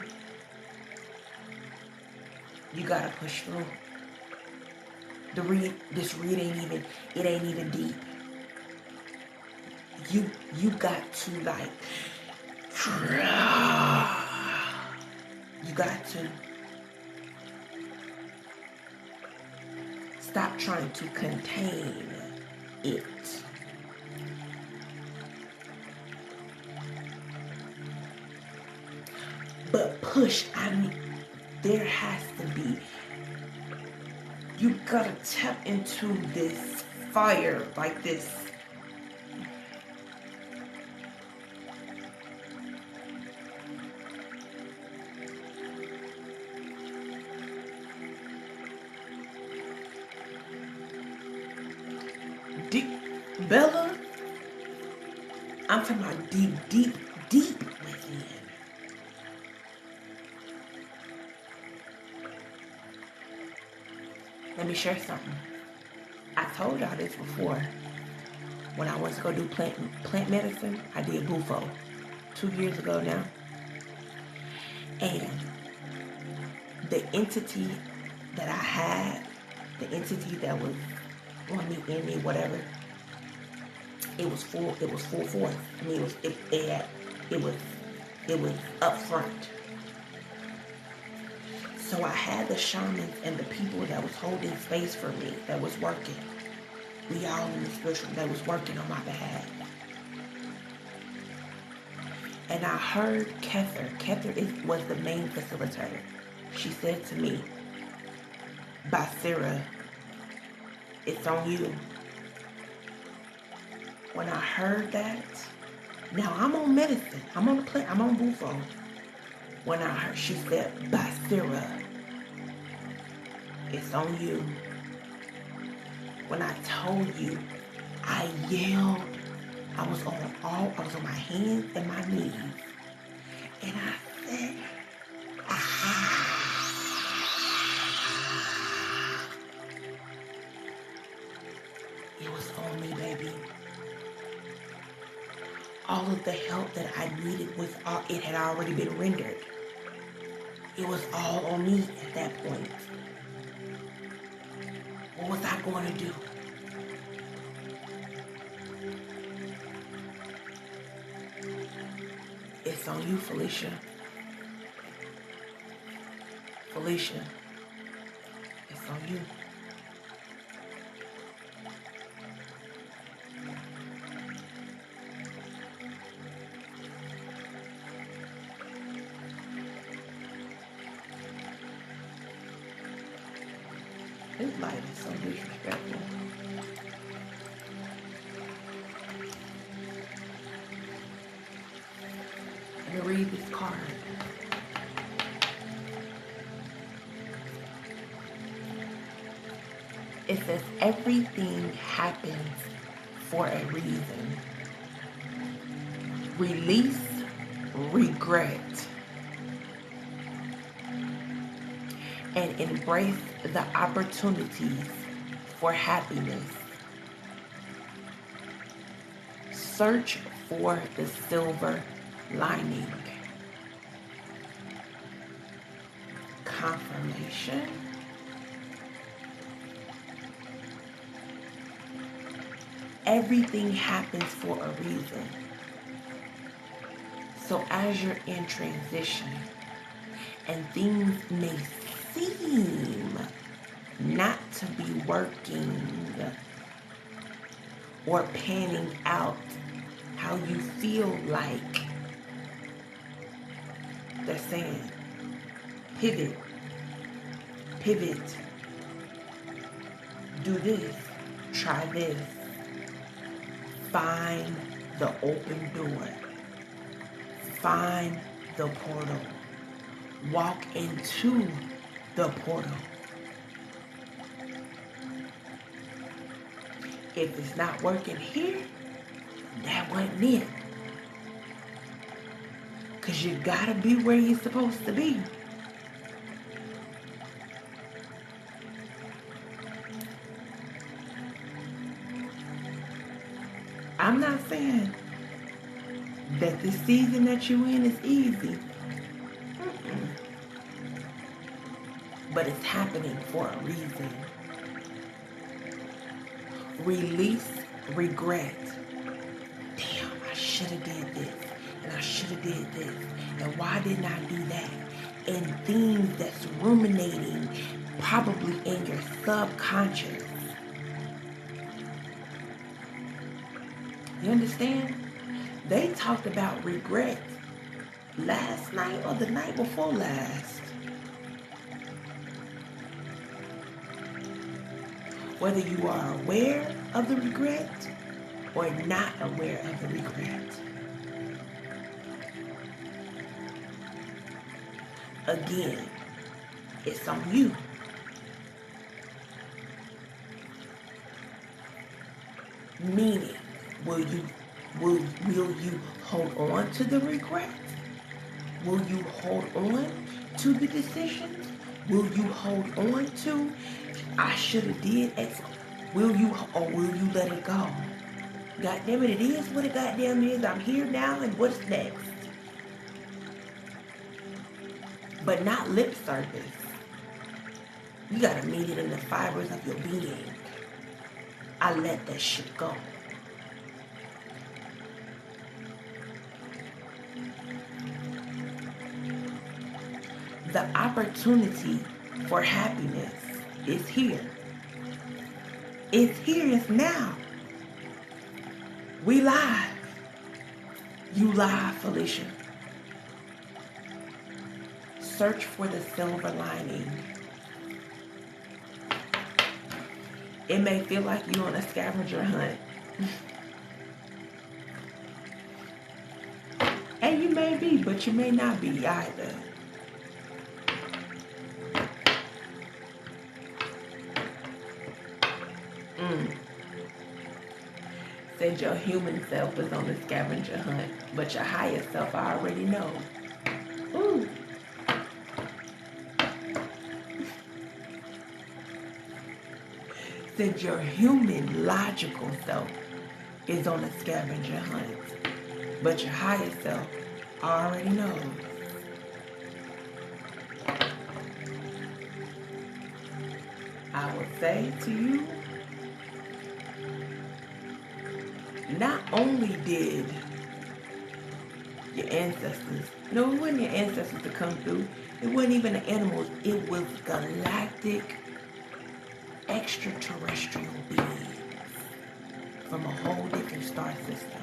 You gotta push through. This read ain't even deep. You got to you got to stop trying to contain it. But push, there has to be. You gotta tap into this fire like this. Deep, Bella, I'm talking about deep within. Let me share something. I told y'all this before. When I went to go do plant medicine, I did Bufo 2 years ago now. And the entity that I had, the entity that was on me, in me, whatever, it was full force. I mean, it was up front. So I had the shamans and the people that was holding space for me, that was working. We all in the spiritual, that was working on my behalf. And I heard Kether was the main facilitator. She said to me, Basira, it's on you. When I heard that, now I'm on medicine, I'm on the plant, I'm on Bufo. When I heard, she said, Basira, it's on you. When I told you, I yelled, I was on my hands and my knees. And I said, it was on me, baby. All of the help that I needed it had already been rendered. It was all on me at that point. What was I going to do? It's on you, Felicia. Felicia, it's on you. This light is so disrespectful. Let me read this card. says everything happens for a reason. Release regret and embrace the opportunities for happiness. Search for the silver lining. Confirmation. Everything happens for a reason. So as you're in transition and things may seem not to be working or panning out how you feel like, they're saying pivot, do this, try this, find the open door, find the portal, walk into the portal. If it's not working here, that wasn't it. Because you gotta be where you're supposed to be. I'm not saying that the season that you're in is easy. But it's happening for a reason. Release regret. Damn, I should have did this. And I should have did this. And why didn't I do that? And things that's ruminating probably in your subconscious. You understand? They talked about regret last night or the night before last. Whether you are aware of the regret or not aware of the regret. Again, it's on you. Meaning, will you hold on to the regret? Will you hold on to the decisions? Will you hold on to I should have did X? Will you let it go? God damn it, it is what it goddamn is. I'm here now, and what's next? But not lip service. You gotta mean it in the fibers of your being. I let that shit go. The opportunity for happiness is here. It's here, it's now. We live. You live, Felicia. Search for the silver lining. It may feel like you're on a scavenger hunt. And you may be, but you may not be either. Said your human self is on the scavenger hunt, but your higher self I already know. Ooh. Said your human logical self is on a scavenger hunt, but your higher self already knows. I will say to you, not only did your ancestors, no, it wasn't your ancestors to come through, it wasn't even the animals, it was galactic extraterrestrial beings from a whole different star system.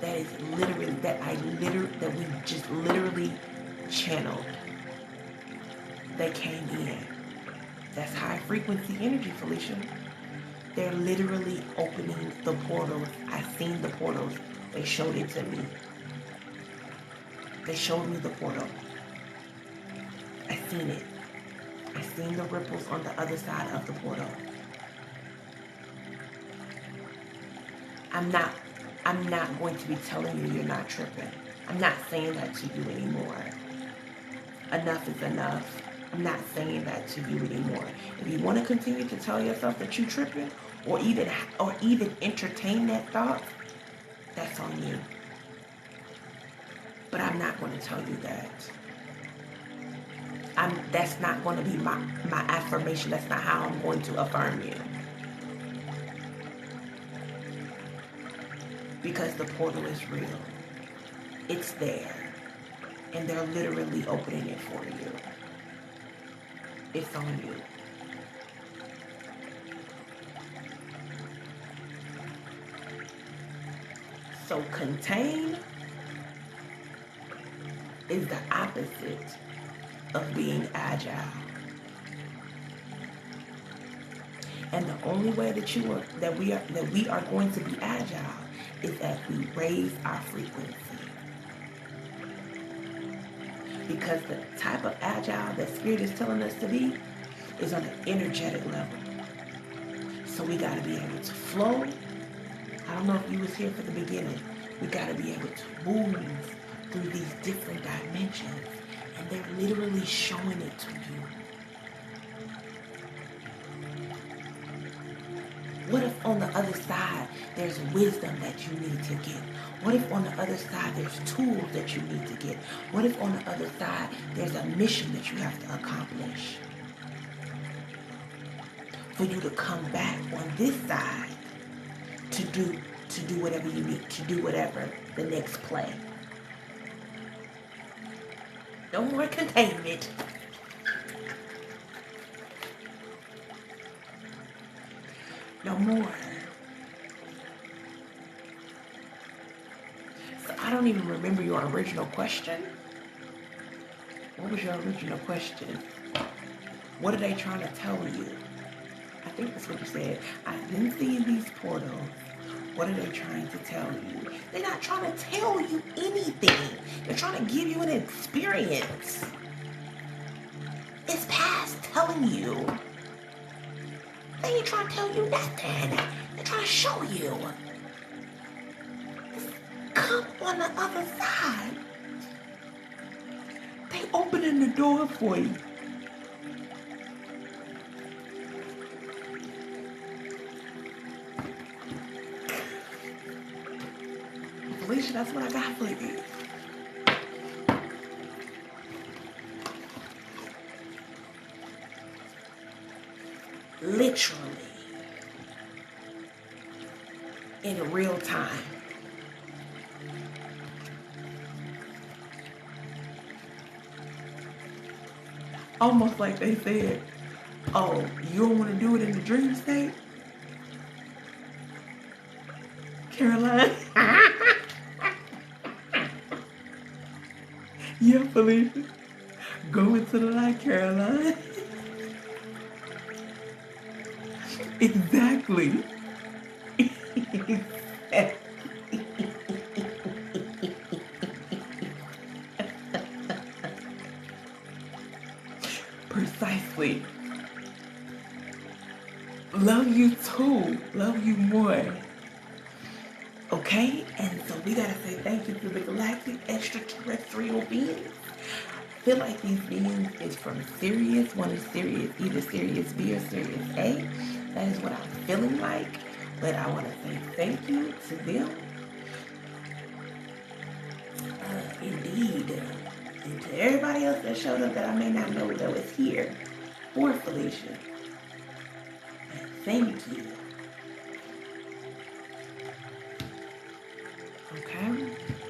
That is literally, that we just literally channeled. They came in. That's high frequency energy, Felicia. They're literally opening the portals. I've seen the portals. They showed it to me. They showed me the portal. I seen it. I seen the ripples on the other side of the portal. I'm not going to be telling you you're not tripping. I'm not saying that to you anymore. Enough is enough. I'm not saying that to you anymore. If you want to continue to tell yourself that you're tripping, or even entertain that thought, that's on you. But I'm not going to tell you that. That's not going to be my affirmation. That's not how I'm going to affirm you. Because the portal is real. It's there. And they're literally opening it for you. It's on you. So contain is the opposite of being agile. And the only way that we are going to be agile is as we raise our frequency. Because the type of agile that Spirit is telling us to be is on an energetic level. So we got to be able to flow. I don't know if you was here for the beginning. We got to be able to move through these different dimensions. And they're literally showing it to you. What if on the other side there's wisdom that you need to get? What if on the other side there's tools that you need to get? What if on the other side there's a mission that you have to accomplish? For you to come back on this side to do whatever you need, to do whatever the next play. No more containment. No more. So I don't even remember your original question. What was your original question? What are they trying to tell you? I think that's what you said. I've been seeing these portals. What are they trying to tell you? They're not trying to tell you anything. They're trying to give you an experience. It's past telling you. They ain't trying to tell you nothing. They're trying to show you. Come on the other side. They opening the door for you. Felicia, that's what I got for you. Literally. In real time. Almost like they said, oh, you don't want to do it in the dream state? Caroline? Yeah, Felicia. Go into the light, Caroline. Exactly. Precisely. Love you too. Love you more. Okay? And so we gotta say thank you to the galactic extraterrestrial beings. I feel like these beings is from Sirius. One is Sirius, either Sirius B or Sirius A. That is what I'm feeling like. But I want to say thank you to them. Indeed. And to everybody else that showed up that I may not know that was here for Felicia. Thank you. Okay?